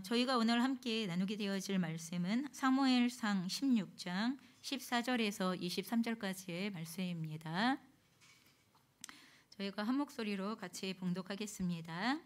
저희가 오늘 함께 나누게 되어질 말씀은 사무엘상 16장 14절에서 23절까지의 말씀입니다. 저희가 한 목소리로 같이 봉독하겠습니다.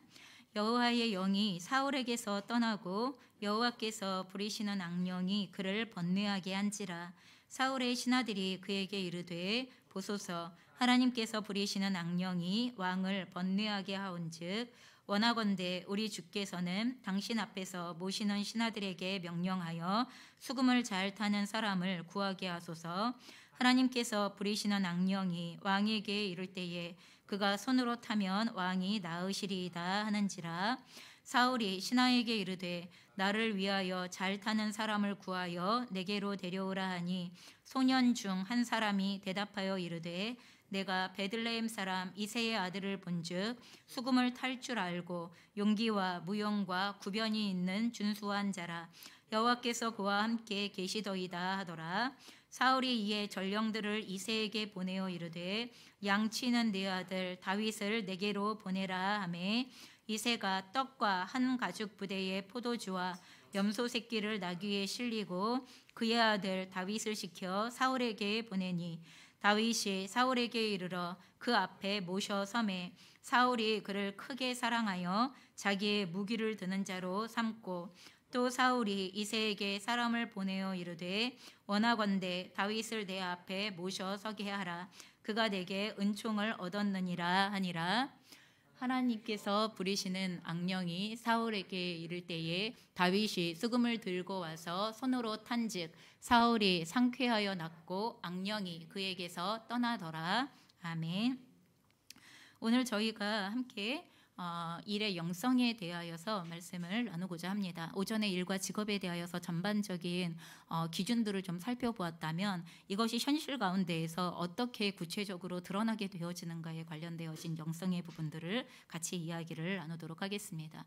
여호와의 영이 사울에게서 떠나고 여호와께서 부리시는 악령이 그를 번뇌하게 한지라. 사울의 신하들이 그에게 이르되 보소서, 하나님께서 부리시는 악령이 왕을 번뇌하게 하온즉 원하건대 우리 주께서는 당신 앞에서 모시는 신하들에게 명령하여 수금을 잘 타는 사람을 구하게 하소서. 하나님께서 부리시는 악령이 왕에게 이를 때에 그가 손으로 타면 왕이 나으시리이다 하는지라. 사울이 신하에게 이르되 나를 위하여 잘 타는 사람을 구하여 내게로 데려오라 하니 소년 중 한 사람이 대답하여 이르되 내가 베들레헴 사람 이새의 아들을 본즉 수금을 탈 줄 알고 용기와 무용과 구변이 있는 준수한 자라. 여호와께서 그와 함께 계시더이다 하더라. 사울이 이에 전령들을 이새에게 보내어 이르되 양치는 네 아들 다윗을 내게로 보내라 하매 이새가 떡과 한 가죽 부대의 포도주와 염소 새끼를 나귀에 실리고 그의 아들 다윗을 시켜 사울에게 보내니 다윗이 사울에게 이르러 그 앞에 모셔 서매 사울이 그를 크게 사랑하여 자기의 무기를 드는 자로 삼고 또 사울이 이새에게 사람을 보내어 이르되 원하건대 다윗을 내 앞에 모셔 서게 하라. 그가 내게 은총을 얻었느니라 하니라. 하나님께서 부리시는 악령이 사울에게 이를 때에 다윗이 수금을 들고 와서 손으로 탄즉 사울이 상쾌하여 낫고 악령이 그에게서 떠나더라. 아멘. 오늘 저희가 함께 일의 영성에 대하여서 말씀을 나누고자 합니다. 오전에 일과 직업에 대하여서 전반적인 기준들을 좀 살펴보았다면 이것이 현실 가운데에서 어떻게 구체적으로 드러나게 되어지는가에 관련되어진 영성의 부분들을 같이 이야기를 나누도록 하겠습니다.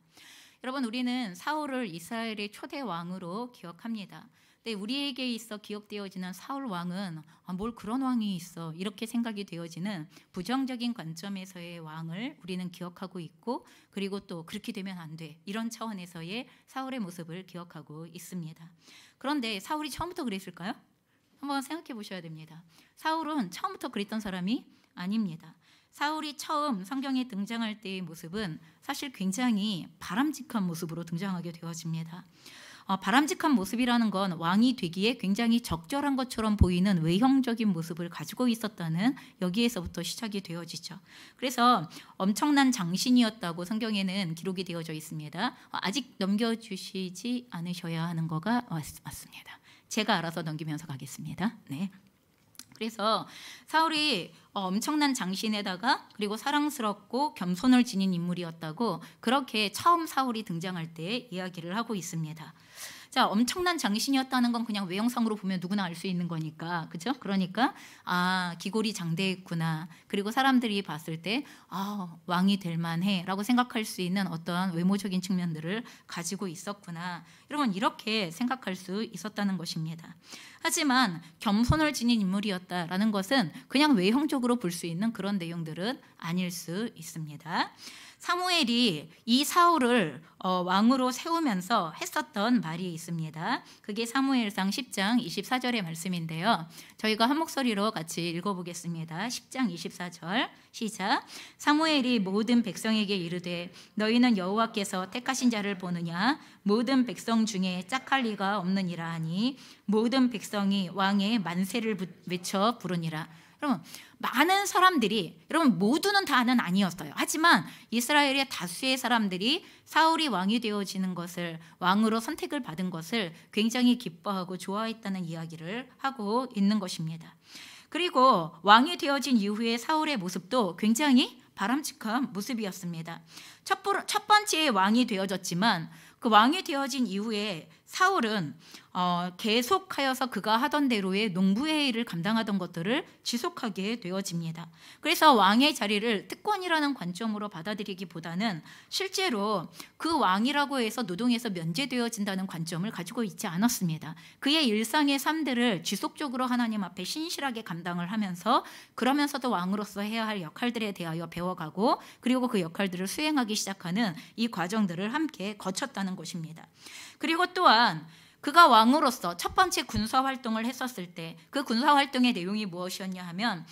여러분, 우리는 사울을 이스라엘의 초대 왕으로 기억합니다. 근데 우리에게 있어 기억되어지는 사울 왕은 뭘 그런 왕이 있어 이렇게 생각이 되어지는 부정적인 관점에서의 왕을 우리는 기억하고 있고, 그리고 또 그렇게 되면 안 돼 이런 차원에서의 사울의 모습을 기억하고 있습니다. 그런데 사울이 처음부터 그랬을까요? 한번 생각해 보셔야 됩니다. 사울은 처음부터 그랬던 사람이 아닙니다. 사울이 처음 성경에 등장할 때의 모습은 사실 굉장히 바람직한 모습으로 등장하게 되어집니다. 바람직한 모습이라는 건 왕이 되기에 굉장히 적절한 것처럼 보이는 외형적인 모습을 가지고 있었다는 여기에서부터 시작이 되어지죠. 그래서 엄청난 장신이었다고 성경에는 기록이 되어져 있습니다. 아직 넘겨주시지 않으셔야 하는 거가 맞습니다. 제가 알아서 넘기면서 가겠습니다. 네. 그래서 사울이 엄청난 장신에다가 그리고 사랑스럽고 겸손을 지닌 인물이었다고 그렇게 처음 사울이 등장할 때 이야기를 하고 있습니다. 자, 엄청난 장신이었다는 건 그냥 외형상으로 보면 누구나 알 수 있는 거니까, 그죠? 그러니까 기골이 장대했구나. 그리고 사람들이 봤을 때 왕이 될 만해라고 생각할 수 있는 어떠한 외모적인 측면들을 가지고 있었구나. 여러분, 이렇게 생각할 수 있었다는 것입니다. 하지만 겸손을 지닌 인물이었다라는 것은 그냥 외형적으로 볼 수 있는 그런 내용들은 아닐 수 있습니다. 사무엘이 이 사울을 왕으로 세우면서 했었던 말이 있습니다. 그게 사무엘상 10장 24절의 말씀인데요. 저희가 한 목소리로 같이 읽어보겠습니다. 10장 24절 시작. 사무엘이 모든 백성에게 이르되 너희는 여호와께서 택하신 자를 보느냐? 모든 백성 중에 짝할 리가 없느니라 하니 모든 백성이 왕의 만세를 외쳐 부르니라. 여러분, 많은 사람들이, 여러분 모두는 다는 아니었어요. 하지만 이스라엘의 다수의 사람들이 사울이 왕이 되어지는 것을, 왕으로 선택을 받은 것을 굉장히 기뻐하고 좋아했다는 이야기를 하고 있는 것입니다. 그리고 왕이 되어진 이후에 사울의 모습도 굉장히 바람직한 모습이었습니다. 첫 번째 왕이 되어졌지만 그 왕이 되어진 이후에 사울은 계속하여서 그가 하던 대로의 농부의 일을 감당하던 것들을 지속하게 되어집니다. 그래서 왕의 자리를 특권이라는 관점으로 받아들이기보다는 실제로 그 왕이라고 해서 노동에서 면제되어진다는 관점을 가지고 있지 않았습니다. 그의 일상의 삶들을 지속적으로 하나님 앞에 신실하게 감당을 하면서 그러면서도 왕으로서 해야 할 역할들에 대하여 배워가고 그리고 그 역할들을 수행하기 시작하는 이 과정들을 함께 거쳤다는 것입니다. 그리고 또한 그가 왕으로서 첫 번째 군사 활동을 했었을 때 그 군사 활동의 내용이 무엇이었냐 하면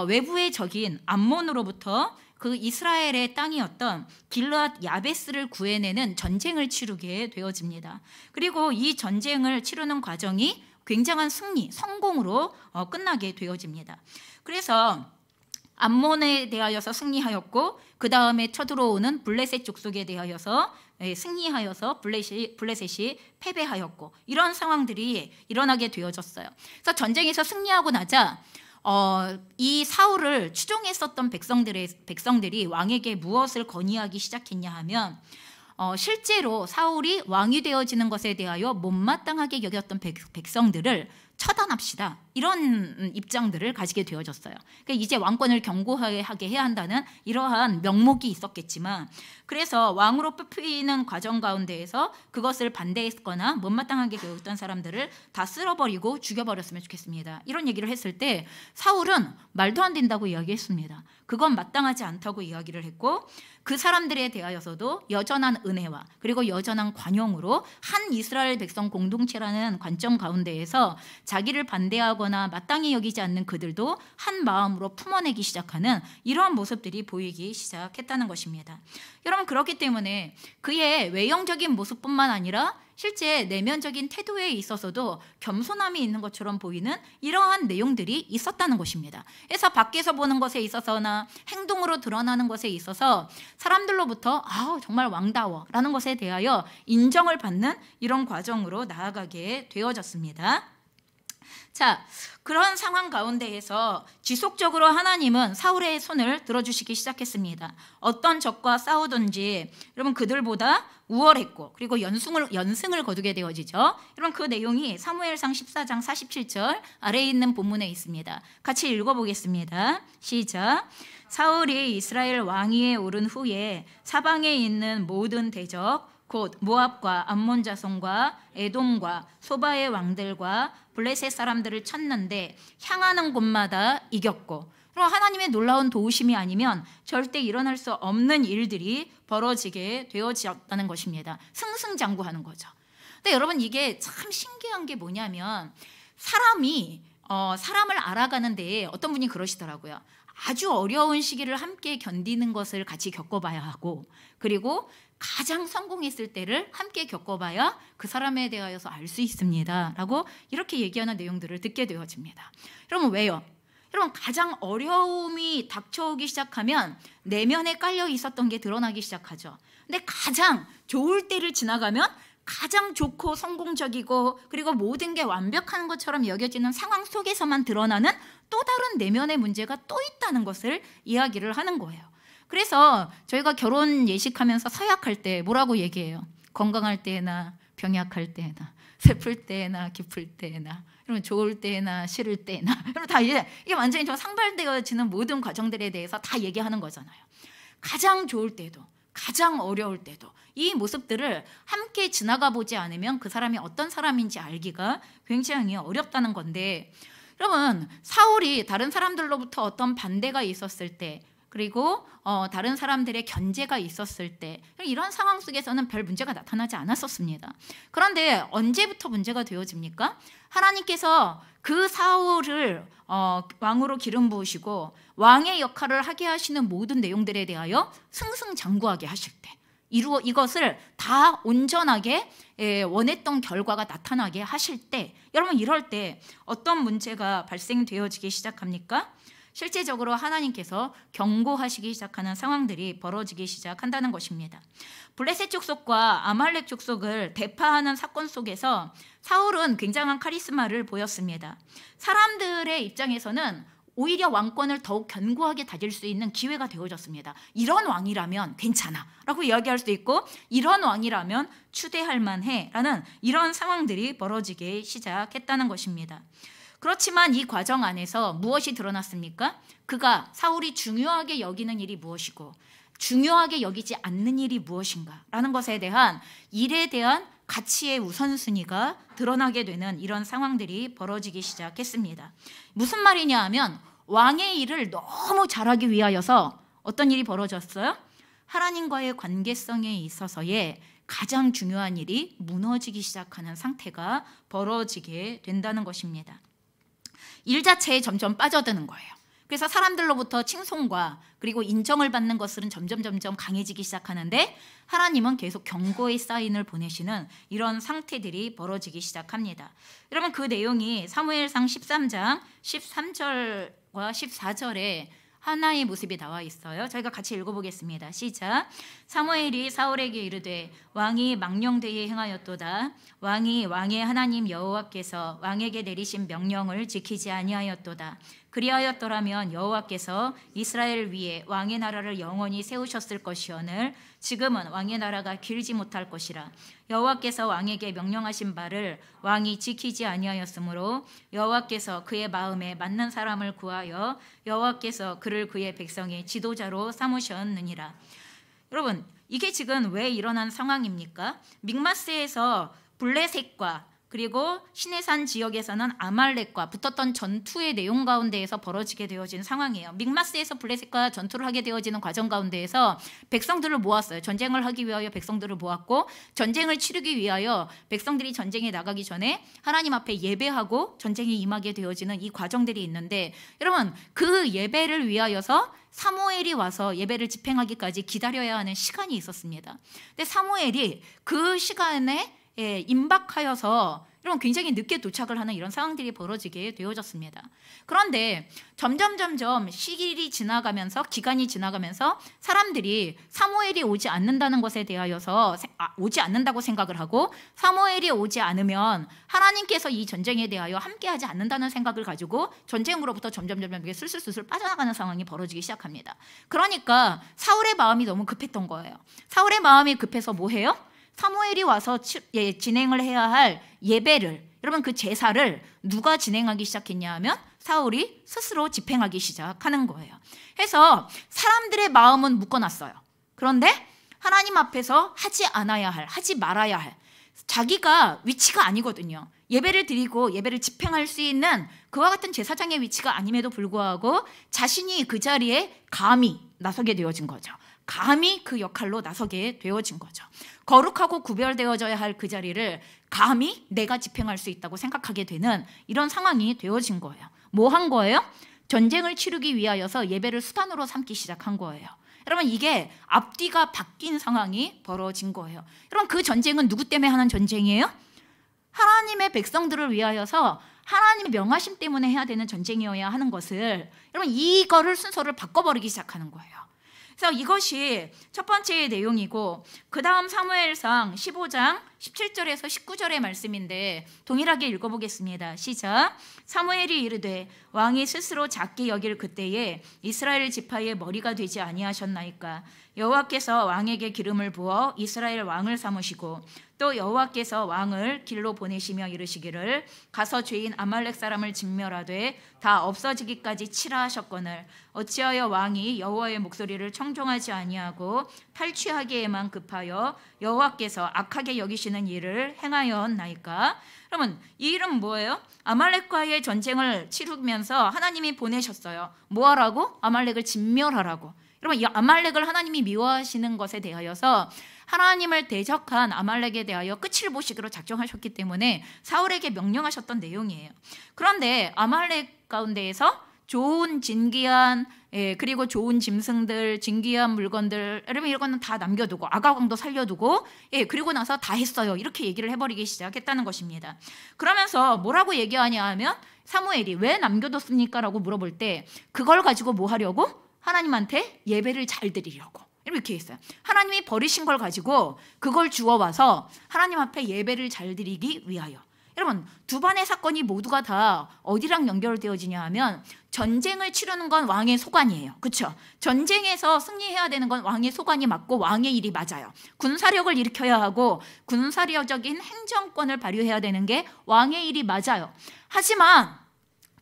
외부의 적인 암몬으로부터 그 이스라엘의 땅이었던 길르앗 야베스를 구해내는 전쟁을 치르게 되어집니다. 그리고 이 전쟁을 치르는 과정이 굉장한 승리, 성공으로 끝나게 되어집니다. 그래서 암몬에 대하여서 승리하였고 그 다음에 쳐들어오는 블레셋 족속에 대하여서 승리하여서 블레셋이 패배하였고 이런 상황들이 일어나게 되어졌어요. 그래서 전쟁에서 승리하고 나자 이 사울을 추종했었던 백성들이 왕에게 무엇을 건의하기 시작했냐 하면 실제로 사울이 왕이 되어지는 것에 대하여 못마땅하게 여겼던 백성들을 처단합시다. 이런 입장들을 가지게 되어졌어요. 그러니까 이제 왕권을 견고하게 해야 한다는 이러한 명목이 있었겠지만 그래서 왕으로 뽑히는 과정 가운데에서 그것을 반대했거나 못마땅하게 여겼던 사람들을 다 쓸어버리고 죽여버렸으면 좋겠습니다. 이런 얘기를 했을 때 사울은 말도 안 된다고 이야기했습니다. 그건 마땅하지 않다고 이야기를 했고 그 사람들에 대하여서도 여전한 은혜와 그리고 여전한 관용으로 한 이스라엘 백성 공동체라는 관점 가운데에서 자기를 반대하거나 마땅히 여기지 않는 그들도 한 마음으로 품어내기 시작하는 이러한 모습들이 보이기 시작했다는 것입니다. 여러분 그렇기 때문에 그의 외형적인 모습뿐만 아니라 실제 내면적인 태도에 있어서도 겸손함이 있는 것처럼 보이는 이러한 내용들이 있었다는 것입니다. 그래서 밖에서 보는 것에 있어서나 행동으로 드러나는 것에 있어서 사람들로부터 정말 왕다워 라는 것에 대하여 인정을 받는 이런 과정으로 나아가게 되어졌습니다. 자, 그런 상황 가운데에서 지속적으로 하나님은 사울의 손을 들어주시기 시작했습니다. 어떤 적과 싸우든지 여러분 그들보다 우월했고 그리고 연승을 거두게 되어지죠. 여러분 그 내용이 사무엘상 14장 47절 아래에 있는 본문에 있습니다. 같이 읽어보겠습니다. 시작. 사울이 이스라엘 왕위에 오른 후에 사방에 있는 모든 대적 곧 모압과 암몬 자손과 에돔과 소바의 왕들과 블레셋 사람들을 쳤는데 향하는 곳마다 이겼고 그럼 하나님의 놀라운 도우심이 아니면 절대 일어날 수 없는 일들이 벌어지게 되어졌다는 것입니다. 승승장구하는 거죠. 근데 여러분 이게 참 신기한 게 뭐냐면 사람을 알아가는 데에 어떤 분이 그러시더라고요. 아주 어려운 시기를 함께 견디는 것을 같이 겪어봐야 하고 그리고 가장 성공했을 때를 함께 겪어봐야 그 사람에 대하여서 알 수 있습니다 라고 이렇게 얘기하는 내용들을 듣게 되어집니다. 여러분 왜요? 여러분 가장 어려움이 닥쳐오기 시작하면 내면에 깔려 있었던 게 드러나기 시작하죠. 근데 가장 좋을 때를 지나가면 가장 좋고 성공적이고 그리고 모든 게 완벽한 것처럼 여겨지는 상황 속에서만 드러나는 또 다른 내면의 문제가 또 있다는 것을 이야기를 하는 거예요. 그래서 저희가 결혼 예식하면서 서약할 때 뭐라고 얘기해요? 건강할 때나 병약할 때나 슬플 때나 기쁠 때나 여러분 좋을 때나 싫을 때나 여러분 다 이게 완전히 저 상발되어지는 모든 과정들에 대해서 다 얘기하는 거잖아요. 가장 좋을 때도 가장 어려울 때도 이 모습들을 함께 지나가 보지 않으면 그 사람이 어떤 사람인지 알기가 굉장히 어렵다는 건데 여러분 사울이 다른 사람들로부터 어떤 반대가 있었을 때 그리고 다른 사람들의 견제가 있었을 때 이런 상황 속에서는 별 문제가 나타나지 않았었습니다. 그런데 언제부터 문제가 되어집니까? 하나님께서 그 사울을 왕으로 기름 부으시고 왕의 역할을 하게 하시는 모든 내용들에 대하여 승승장구하게 하실 때 이것을 다 온전하게 원했던 결과가 나타나게 하실 때 여러분 이럴 때 어떤 문제가 발생되어지기 시작합니까? 실제적으로 하나님께서 경고하시기 시작하는 상황들이 벌어지기 시작한다는 것입니다. 블레셋 족속과 아말렉 족속을 대파하는 사건 속에서 사울은 굉장한 카리스마를 보였습니다. 사람들의 입장에서는 오히려 왕권을 더욱 견고하게 다질 수 있는 기회가 되어졌습니다. 이런 왕이라면 괜찮아 라고 이야기할 수도 있고, 이런 왕이라면 추대할 만해 라는 이런 상황들이 벌어지기 시작했다는 것입니다. 그렇지만 이 과정 안에서 무엇이 드러났습니까? 그가 사울이 중요하게 여기는 일이 무엇이고 중요하게 여기지 않는 일이 무엇인가 라는 것에 대한 일에 대한 가치의 우선순위가 드러나게 되는 이런 상황들이 벌어지기 시작했습니다. 무슨 말이냐 하면 왕의 일을 너무 잘하기 위하여서 어떤 일이 벌어졌어요? 하나님과의 관계성에 있어서의 가장 중요한 일이 무너지기 시작하는 상태가 벌어지게 된다는 것입니다. 일 자체에 점점 빠져드는 거예요. 그래서 사람들로부터 칭송과 그리고 인정을 받는 것은 점점 강해지기 시작하는데, 하나님은 계속 경고의 사인을 보내시는 이런 상태들이 벌어지기 시작합니다. 여러분, 그 내용이 사무엘상 13장 13절과 14절에 하나의 모습이 나와 있어요. 저희가 같이 읽어보겠습니다. 시작. 사무엘이 사울에게 이르되 왕이 망령되이 행하였도다. 왕이 왕의 하나님 여호와께서 왕에게 내리신 명령을 지키지 아니하였도다. 그리하였더라면 여호와께서 이스라엘 위에 왕의 나라를 영원히 세우셨을 것이오늘 지금은 왕의 나라가 길지 못할 것이라. 여호와께서 왕에게 명령하신 바를 왕이 지키지 아니하였으므로 여호와께서 그의 마음에 맞는 사람을 구하여 여호와께서 그를 그의 백성의 지도자로 삼으셨느니라. 여러분, 이게 지금 왜 일어난 상황입니까? 믹마스에서 블레셋과 그리고 시내산 지역에서는 아말렉과 붙었던 전투의 내용 가운데에서 벌어지게 되어진 상황이에요. 믹마스에서 블레셋과 전투를 하게 되어지는 과정 가운데에서 백성들을 모았어요. 전쟁을 하기 위하여 백성들을 모았고, 전쟁을 치르기 위하여 백성들이 전쟁에 나가기 전에 하나님 앞에 예배하고 전쟁에 임하게 되어지는 이 과정들이 있는데, 여러분, 그 예배를 위하여서 사무엘이 와서 예배를 집행하기까지 기다려야 하는 시간이 있었습니다. 근데 사무엘이 그 시간에 임박하여서 이런 굉장히 늦게 도착을 하는 이런 상황들이 벌어지게 되어졌습니다. 그런데 점점 시일이 지나가면서, 기간이 지나가면서 사람들이 사무엘이 오지 않는다는 것에 대하여서 오지 않는다고 생각을 하고, 사무엘이 오지 않으면 하나님께서 이 전쟁에 대하여 함께하지 않는다는 생각을 가지고 전쟁으로부터 점점 슬슬 빠져나가는 상황이 벌어지기 시작합니다. 그러니까 사울의 마음이 너무 급했던 거예요. 사울의 마음이 급해서 뭐 해요? 사무엘이 와서 진행을 해야 할 예배를, 여러분, 그 제사를 누가 진행하기 시작했냐 하면 사울이 스스로 집행하기 시작하는 거예요. 해서 사람들의 마음은 묶어놨어요. 그런데 하나님 앞에서 하지 않아야 할, 하지 말아야 할, 자기가 위치가 아니거든요. 예배를 드리고 예배를 집행할 수 있는 그와 같은 제사장의 위치가 아님에도 불구하고 자신이 그 자리에 감히 나서게 되어진 거죠. 감히 그 역할로 나서게 되어진 거죠. 거룩하고 구별되어져야 할 그 자리를 감히 내가 집행할 수 있다고 생각하게 되는 이런 상황이 되어진 거예요. 뭐 한 거예요? 전쟁을 치르기 위하여서 예배를 수단으로 삼기 시작한 거예요. 여러분, 이게 앞뒤가 바뀐 상황이 벌어진 거예요. 여러분, 그 전쟁은 누구 때문에 하는 전쟁이에요? 하나님의 백성들을 위하여서 하나님의 명하심 때문에 해야 되는 전쟁이어야 하는 것을, 여러분, 이거를 순서를 바꿔버리기 시작하는 거예요. 그래서 이것이 첫 번째의 내용이고, 그 다음 사무엘상 15장 17절에서 19절의 말씀인데 동일하게 읽어보겠습니다. 시작. 사무엘이 이르되 왕이 스스로 작게 여길 그때에 이스라엘 지파의 머리가 되지 아니하셨나이까. 여호와께서 왕에게 기름을 부어 이스라엘 왕을 삼으시고, 또 여호와께서 왕을 길로 보내시며 이르시기를 가서 죄인 아말렉 사람을 진멸하되 다 없어지기까지 치라 하셨거늘 어찌하여 왕이 여호와의 목소리를 청종하지 아니하고 탈취하기에만 급하여 여호와께서 악하게 여기시는 일을 행하였나이까. 그러면 이 일은 뭐예요? 아말렉과의 전쟁을 치르면서 하나님이 보내셨어요. 뭐하라고? 아말렉을 진멸하라고. 여러분, 이 아말렉을 하나님이 미워하시는 것에 대하여서 하나님을 대적한 아말렉에 대하여 끝을 보시기로 작정하셨기 때문에 사울에게 명령하셨던 내용이에요. 그런데 아말렉 가운데에서 좋은 진귀한, 그리고 좋은 짐승들, 진귀한 물건들, 여러분 이거는 다 남겨두고 아가광도 살려두고, 그리고 나서 다 했어요. 이렇게 얘기를 해버리기 시작했다는 것입니다. 그러면서 뭐라고 얘기하냐 하면, 사무엘이 왜 남겨뒀습니까? 라고 물어볼 때 그걸 가지고 뭐 하려고? 하나님한테 예배를 잘 드리려고 이렇게 했어요. 하나님이 버리신 걸 가지고 그걸 주워와서 하나님 앞에 예배를 잘 드리기 위하여. 여러분, 두 번의 사건이 모두가 다 어디랑 연결되어지냐 하면 전쟁을 치르는 건 왕의 소관이에요. 그렇죠? 전쟁에서 승리해야 되는 건 왕의 소관이 맞고 왕의 일이 맞아요. 군사력을 일으켜야 하고 군사력적인 행정권을 발휘해야 되는 게 왕의 일이 맞아요. 하지만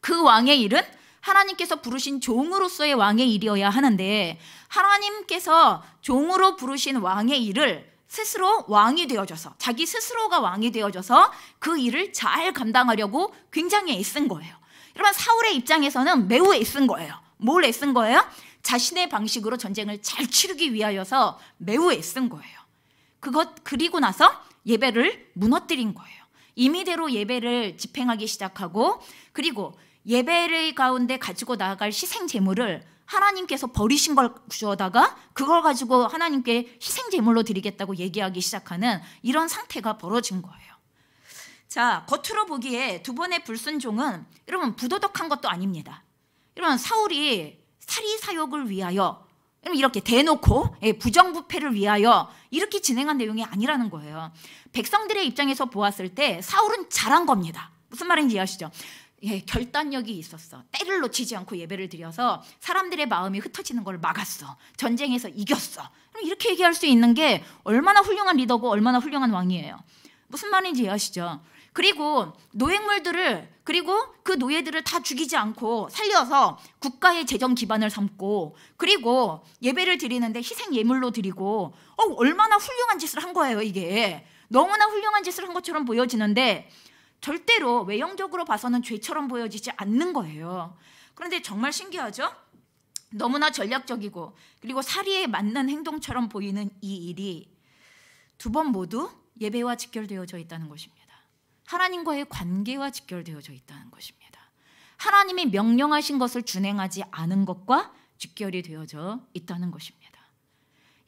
그 왕의 일은 하나님께서 부르신 종으로서의 왕의 일이어야 하는데 하나님께서 종으로 부르신 왕의 일을 스스로 왕이 되어져서 자기 스스로가 왕이 되어져서 그 일을 잘 감당하려고 굉장히 애쓴 거예요. 여러분, 사울의 입장에서는 매우 애쓴 거예요. 뭘 애쓴 거예요? 자신의 방식으로 전쟁을 잘 치르기 위하여서 매우 애쓴 거예요. 그리고 나서 예배를 무너뜨린 거예요. 임의대로 예배를 집행하기 시작하고 그리고 예배를 가운데 가지고 나아갈 희생 제물을 하나님께서 버리신 걸 주어다가 그걸 가지고 하나님께 희생 제물로 드리겠다고 얘기하기 시작하는 이런 상태가 벌어진 거예요. 자, 겉으로 보기에 두 번의 불순종은 여러분 부도덕한 것도 아닙니다. 여러분, 사울이 사리사욕을 위하여 이렇게 대놓고 부정부패를 위하여 이렇게 진행한 내용이 아니라는 거예요. 백성들의 입장에서 보았을 때 사울은 잘한 겁니다. 무슨 말인지 아시죠? 결단력이 있었어. 때를 놓치지 않고 예배를 드려서 사람들의 마음이 흩어지는 걸 막았어. 전쟁에서 이겼어. 이렇게 얘기할 수 있는 게 얼마나 훌륭한 리더고 얼마나 훌륭한 왕이에요. 무슨 말인지 아시죠? 그리고 그리고 그 노예들을 다 죽이지 않고 살려서 국가의 재정 기반을 삼고 그리고 예배를 드리는데 희생 예물로 드리고 얼마나 훌륭한 짓을 한 거예요. 이게 너무나 훌륭한 짓을 한 것처럼 보여지는데 절대로 외형적으로 봐서는 죄처럼 보여지지 않는 거예요. 그런데 정말 신기하죠? 너무나 전략적이고 그리고 사리에 맞는 행동처럼 보이는 이 일이 두 번 모두 예배와 직결되어져 있다는 것입니다. 하나님과의 관계와 직결되어져 있다는 것입니다. 하나님이 명령하신 것을 준행하지 않은 것과 직결이 되어져 있다는 것입니다.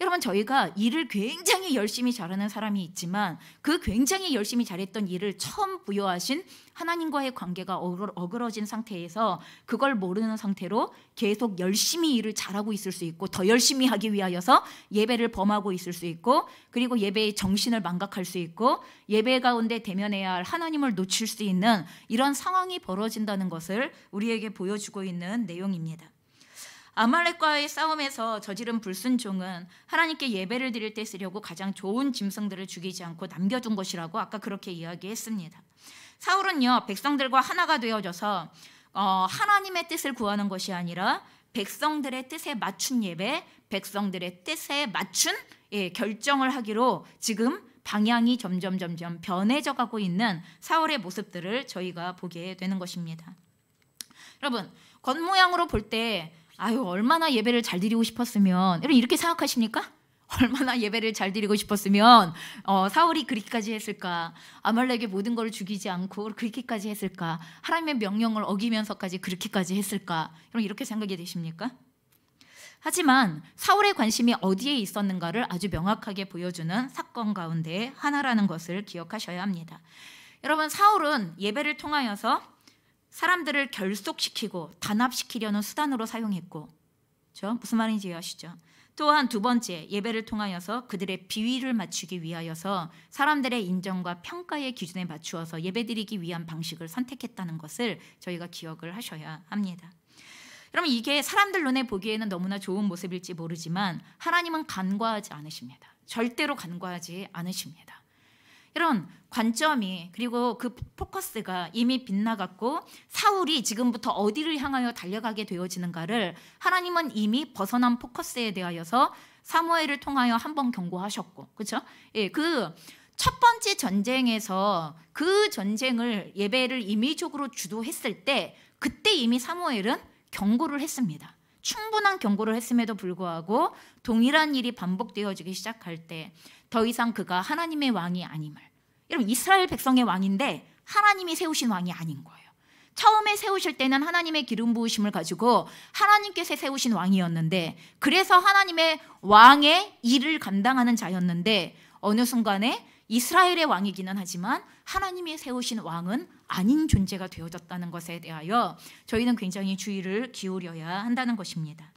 여러분, 저희가 일을 굉장히 열심히 잘하는 사람이 있지만 그 굉장히 열심히 잘했던 일을 처음 부여하신 하나님과의 관계가 어그러진 상태에서 그걸 모르는 상태로 계속 열심히 일을 잘하고 있을 수 있고 더 열심히 하기 위하여서 예배를 범하고 있을 수 있고 그리고 예배의 정신을 망각할 수 있고 예배 가운데 대면해야 할 하나님을 놓칠 수 있는 이런 상황이 벌어진다는 것을 우리에게 보여주고 있는 내용입니다. 아말렉과의 싸움에서 저지른 불순종은 하나님께 예배를 드릴 때 쓰려고 가장 좋은 짐승들을 죽이지 않고 남겨둔 것이라고 아까 그렇게 이야기했습니다. 사울은요, 백성들과 하나가 되어져서 하나님의 뜻을 구하는 것이 아니라 백성들의 뜻에 맞춘 예배, 백성들의 뜻에 맞춘 결정을 하기로 지금 방향이 점점 변해져 가고 있는 사울의 모습들을 저희가 보게 되는 것입니다. 여러분, 겉모양으로 볼 때 얼마나 예배를 잘 드리고 싶었으면, 여러분 이렇게 생각하십니까? 얼마나 예배를 잘 드리고 싶었으면 사울이 그렇게까지 했을까? 아말렉의 모든 걸 죽이지 않고 그렇게까지 했을까? 하나님의 명령을 어기면서까지 그렇게까지 했을까? 여러분 이렇게 생각이 되십니까? 하지만 사울의 관심이 어디에 있었는가를 아주 명확하게 보여주는 사건 가운데 하나라는 것을 기억하셔야 합니다. 여러분, 사울은 예배를 통하여서 사람들을 결속시키고 단합시키려는 수단으로 사용했고, 그렇죠? 무슨 말인지 아시죠? 또한 두 번째, 예배를 통하여서 그들의 비위를 맞추기 위하여서 사람들의 인정과 평가의 기준에 맞추어서 예배드리기 위한 방식을 선택했다는 것을 저희가 기억을 하셔야 합니다. 여러분, 이게 사람들 눈에 보기에는 너무나 좋은 모습일지 모르지만 하나님은 간과하지 않으십니다. 절대로 간과하지 않으십니다. 이런 관점이 그리고 그 포커스가 이미 빗나갔고 사울이 지금부터 어디를 향하여 달려가게 되어지는가를 하나님은 이미 벗어난 포커스에 대하여서 사무엘을 통하여 한번 경고하셨고, 그렇죠? 그 첫 번째 전쟁에서 그 전쟁을 예배를 임의적으로 주도했을 때 그때 이미 사무엘은 경고를 했습니다. 충분한 경고를 했음에도 불구하고 동일한 일이 반복되어지기 시작할 때 더 이상 그가 하나님의 왕이 아님을, 여러분 이스라엘 백성의 왕인데 하나님이 세우신 왕이 아닌 거예요. 처음에 세우실 때는 하나님의 기름 부으심을 가지고 하나님께서 세우신 왕이었는데, 그래서 하나님의 왕의 일을 감당하는 자였는데 어느 순간에 이스라엘의 왕이기는 하지만 하나님이 세우신 왕은 아닌 존재가 되어졌다는 것에 대하여 저희는 굉장히 주의를 기울여야 한다는 것입니다.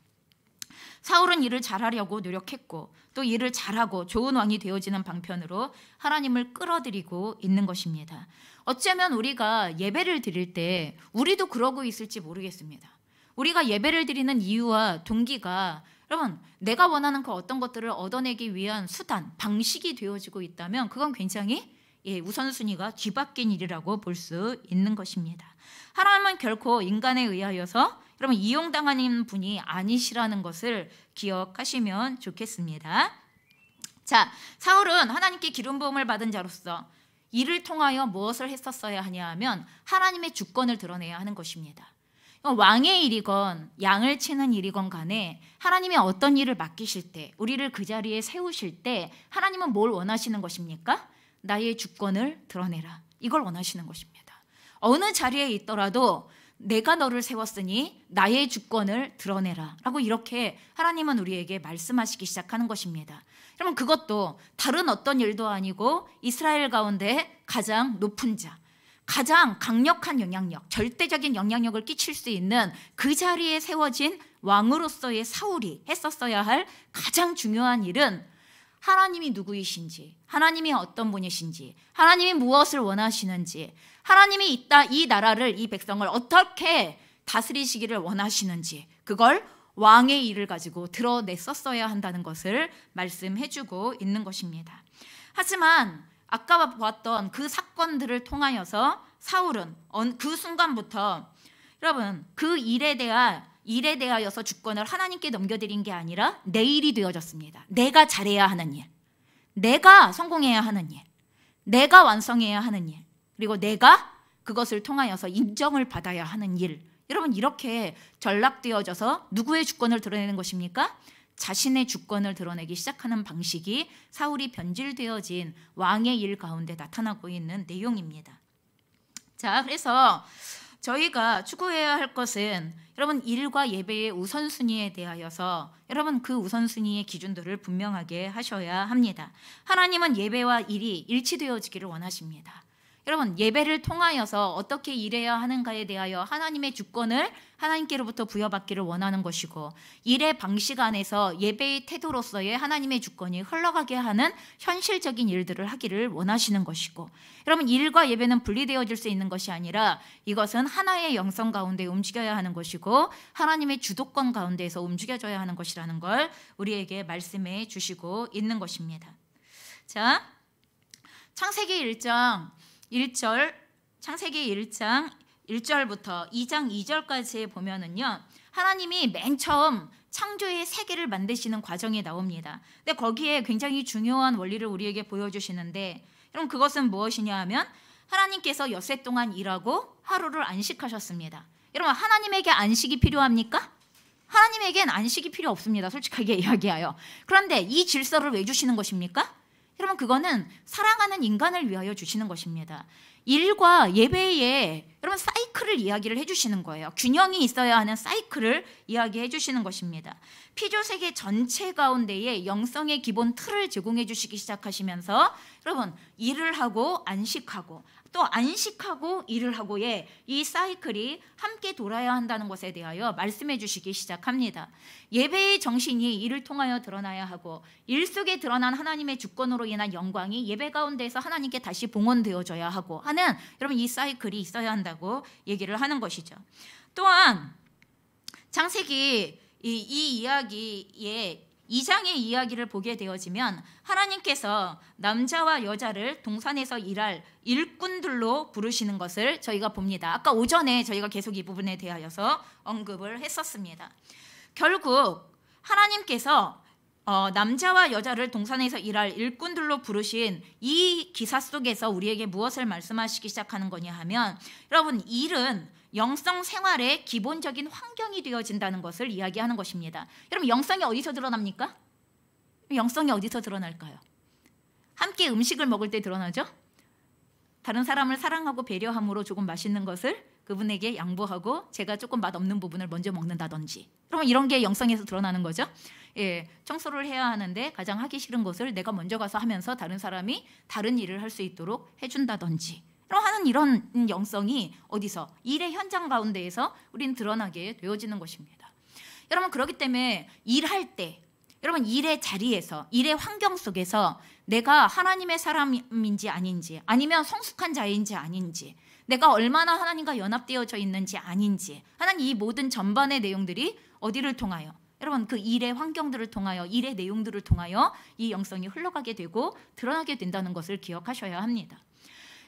사울은 일을 잘하려고 노력했고 또 일을 잘하고 좋은 왕이 되어지는 방편으로 하나님을 끌어들이고 있는 것입니다. 어쩌면 우리가 예배를 드릴 때 우리도 그러고 있을지 모르겠습니다. 우리가 예배를 드리는 이유와 동기가 여러분 내가 원하는 그 어떤 것들을 얻어내기 위한 수단, 방식이 되어지고 있다면 그건 굉장히 우선순위가 뒤바뀐 일이라고 볼 수 있는 것입니다. 하나님은 결코 인간에 의하여서 여러분 이용당하는 분이 아니시라는 것을 기억하시면 좋겠습니다. 자, 사울은 하나님께 기름 부음을 받은 자로서 이를 통하여 무엇을 했었어야 하냐 하면 하나님의 주권을 드러내야 하는 것입니다. 왕의 일이건 양을 치는 일이건 간에 하나님이 어떤 일을 맡기실 때 우리를 그 자리에 세우실 때 하나님은 뭘 원하시는 것입니까? 나의 주권을 드러내라. 이걸 원하시는 것입니다. 어느 자리에 있더라도 내가 너를 세웠으니 나의 주권을 드러내라 라고 이렇게 하나님은 우리에게 말씀하시기 시작하는 것입니다. 여러분 그것도 다른 어떤 일도 아니고 이스라엘 가운데 가장 높은 자, 가장 강력한 영향력, 절대적인 영향력을 끼칠 수 있는 그 자리에 세워진 왕으로서의 사울이 했었어야 할 가장 중요한 일은 하나님이 누구이신지, 하나님이 어떤 분이신지, 하나님이 무엇을 원하시는지, 하나님이 이 나라를, 이 백성을 어떻게 다스리시기를 원하시는지 그걸 왕의 일을 가지고 드러냈었어야 한다는 것을 말씀해주고 있는 것입니다. 하지만 아까 보았던 그 사건들을 통하여서 사울은 그 순간부터 여러분 그 일에 대하여서 주권을 하나님께 넘겨드린 게 아니라 내 일이 되어졌습니다. 내가 잘해야 하는 일, 내가 성공해야 하는 일, 내가 완성해야 하는 일, 그리고 내가 그것을 통하여서 인정을 받아야 하는 일. 여러분 이렇게 전락되어져서 누구의 주권을 드러내는 것입니까? 자신의 주권을 드러내기 시작하는 방식이 사울이 변질되어진 왕의 일 가운데 나타나고 있는 내용입니다. 자, 그래서 저희가 추구해야 할 것은 여러분 일과 예배의 우선순위에 대하여서 여러분 그 우선순위의 기준들을 분명하게 하셔야 합니다. 하나님은 예배와 일이 일치되어지기를 원하십니다. 여러분 예배를 통하여서 어떻게 일해야 하는가에 대하여 하나님의 주권을 하나님께로부터 부여받기를 원하는 것이고 일의 방식 안에서 예배의 태도로서의 하나님의 주권이 흘러가게 하는 현실적인 일들을 하기를 원하시는 것이고 여러분 일과 예배는 분리되어질 수 있는 것이 아니라 이것은 하나의 영성 가운데 움직여야 하는 것이고 하나님의 주도권 가운데에서 움직여져야 하는 것이라는 걸 우리에게 말씀해 주시고 있는 것입니다. 자, 창세기 1장 1절부터 2장 2절까지 보면은요. 하나님이 맨 처음 창조의 세계를 만드시는 과정이 나옵니다. 근데 거기에 굉장히 중요한 원리를 우리에게 보여주시는데 여러분 그것은 무엇이냐 하면 하나님께서 엿새 동안 일하고 하루를 안식하셨습니다. 여러분 하나님에게 안식이 필요합니까? 하나님에겐 안식이 필요 없습니다. 솔직하게 이야기하여. 그런데 이 질서를 왜 주시는 것입니까? 여러분 그거는 사랑하는 인간을 위하여 주시는 것입니다. 일과 예배에 여러분 사이클을 이야기를 해주시는 거예요. 균형이 있어야 하는 사이클을 이야기해 주시는 것입니다. 피조세계 전체 가운데에 영성의 기본 틀을 제공해 주시기 시작하시면서 여러분 일을 하고 안식하고 또 안식하고 일을 하고의 이 사이클이 함께 돌아야 한다는 것에 대하여 말씀해 주시기 시작합니다. 예배의 정신이 일을 통하여 드러나야 하고 일 속에 드러난 하나님의 주권으로 인한 영광이 예배 가운데서 하나님께 다시 봉헌되어져야 하고 하는 여러분 이 사이클이 있어야 한다고 얘기를 하는 것이죠. 또한 창세기 이 이야기의 2장의 이야기를 보게 되어지면 하나님께서 남자와 여자를 동산에서 일할 일꾼들로 부르시는 것을 저희가 봅니다. 아까 오전에 저희가 계속 이 부분에 대하여서 언급을 했었습니다. 결국 하나님께서 남자와 여자를 동산에서 일할 일꾼들로 부르신 이 기사 속에서 우리에게 무엇을 말씀하시기 시작하는 거냐 하면 여러분 일은 영성 생활의 기본적인 환경이 되어진다는 것을 이야기하는 것입니다. 여러분 영성이 어디서 드러납니까? 영성이 어디서 드러날까요? 함께 음식을 먹을 때 드러나죠? 다른 사람을 사랑하고 배려함으로 조금 맛있는 것을 그분에게 양보하고 제가 조금 맛없는 부분을 먼저 먹는다든지 그러면 이런 게 영성에서 드러나는 거죠. 예, 청소를 해야 하는데 가장 하기 싫은 것을 내가 먼저 가서 하면서 다른 사람이 다른 일을 할 수 있도록 해준다든지 하는 이런 영성이 어디서 일의 현장 가운데에서 우리는 드러나게 되어지는 것입니다. 여러분 그렇기 때문에 일할 때 여러분 일의 자리에서 일의 환경 속에서 내가 하나님의 사람인지 아닌지 아니면 성숙한 자인지 아닌지 내가 얼마나 하나님과 연합되어져 있는지 아닌지 하는 이 모든 전반의 내용들이 어디를 통하여 여러분 그 일의 환경들을 통하여 일의 내용들을 통하여 이 영성이 흘러가게 되고 드러나게 된다는 것을 기억하셔야 합니다.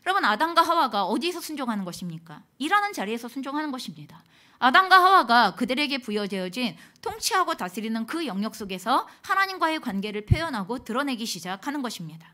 여러분 아담과 하와가 어디에서 순종하는 것입니까? 일하는 자리에서 순종하는 것입니다. 아담과 하와가 그들에게 부여되어진 통치하고 다스리는 그 영역 속에서 하나님과의 관계를 표현하고 드러내기 시작하는 것입니다.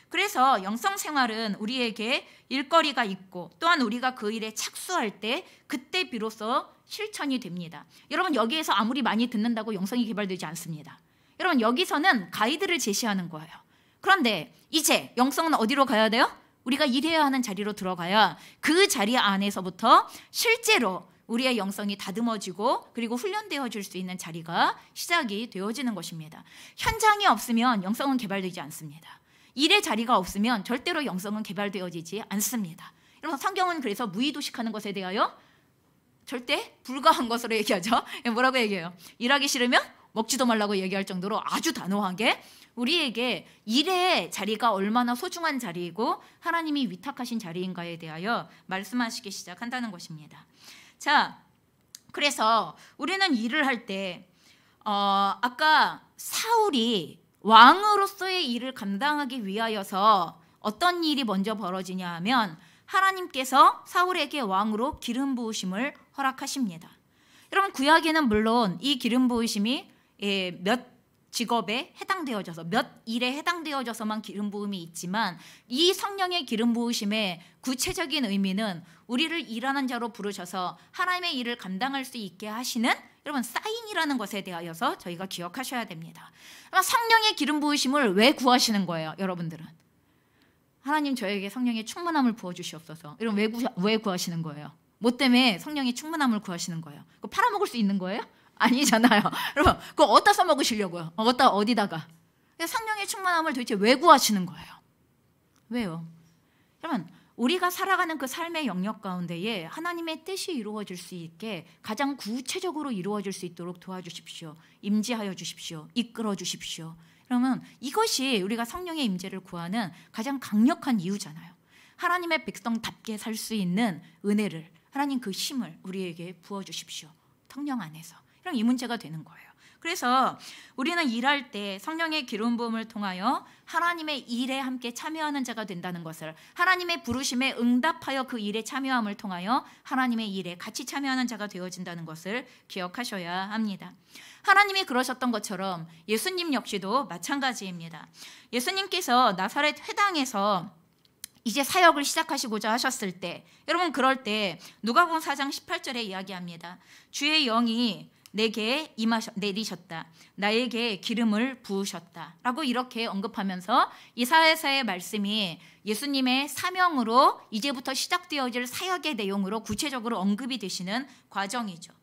그래서 영성 생활은 우리에게 일거리가 있고 또한 우리가 그 일에 착수할 때 그때 비로소 실천이 됩니다. 여러분 여기에서 아무리 많이 듣는다고 영성이 개발되지 않습니다. 여러분 여기서는 가이드를 제시하는 거예요. 그런데 이제 영성은 어디로 가야 돼요? 우리가 일해야 하는 자리로 들어가야 그 자리 안에서부터 실제로 우리의 영성이 다듬어지고 그리고 훈련되어질 수 있는 자리가 시작이 되어지는 것입니다. 현장이 없으면 영성은 개발되지 않습니다. 일의 자리가 없으면 절대로 영성은 개발되어지지 않습니다. 여러분 성경은 그래서 무의도식하는 것에 대하여 절대 불가한 것으로 얘기하죠. 뭐라고 얘기해요? 일하기 싫으면 먹지도 말라고 얘기할 정도로 아주 단호하게 우리에게 일의 자리가 얼마나 소중한 자리이고 하나님이 위탁하신 자리인가에 대하여 말씀하시기 시작한다는 것입니다. 자, 그래서 우리는 일을 할 때 아까 사울이 왕으로서의 일을 감당하기 위하여서 어떤 일이 먼저 벌어지냐 하면 하나님께서 사울에게 왕으로 기름 부으심을 허락하십니다. 여러분 구약에는 물론 이 기름 부으심이 몇 직업에 해당되어져서 몇 일에 해당되어져서만 기름 부음이 있지만 이 성령의 기름 부으심의 구체적인 의미는 우리를 일하는 자로 부르셔서 하나님의 일을 감당할 수 있게 하시는 여러분 사인이라는 것에 대하여서 저희가 기억하셔야 됩니다. 성령의 기름 부으심을 왜 구하시는 거예요? 여러분들은 하나님 저에게 성령의 충만함을 부어주시옵소서. 여러분 왜 구하시는 거예요? 뭐 때문에 성령의 충만함을 구하시는 거예요? 그거 팔아먹을 수 있는 거예요? 아니잖아요. 여러분 그거 어디다 써먹으시려고요? 어디다가? 성령의 충만함을 도대체 왜 구하시는 거예요? 왜요? 여러분 우리가 살아가는 그 삶의 영역 가운데에 하나님의 뜻이 이루어질 수 있게 가장 구체적으로 이루어질 수 있도록 도와주십시오. 임재하여 주십시오. 이끌어 주십시오. 그러면 이것이 우리가 성령의 임재를 구하는 가장 강력한 이유잖아요. 하나님의 백성답게 살 수 있는 은혜를 하나님 그 힘을 우리에게 부어주십시오. 성령 안에서. 이런 이 문제가 되는 거예요. 그래서 우리는 일할 때 성령의 기름 부음을 통하여 하나님의 일에 함께 참여하는 자가 된다는 것을 하나님의 부르심에 응답하여 그 일에 참여함을 통하여 하나님의 일에 같이 참여하는 자가 되어진다는 것을 기억하셔야 합니다. 하나님이 그러셨던 것처럼 예수님 역시도 마찬가지입니다. 예수님께서 나사렛 회당에서 이제 사역을 시작하시고자 하셨을 때 여러분 그럴 때 누가복음 4장 18절에 이야기합니다. 주의 영이 내게 내리셨다. 나에게 기름을 부으셨다. 라고 이렇게 언급하면서 이사야서의 말씀이 예수님의 사명으로 이제부터 시작되어질 사역의 내용으로 구체적으로 언급이 되시는 과정이죠.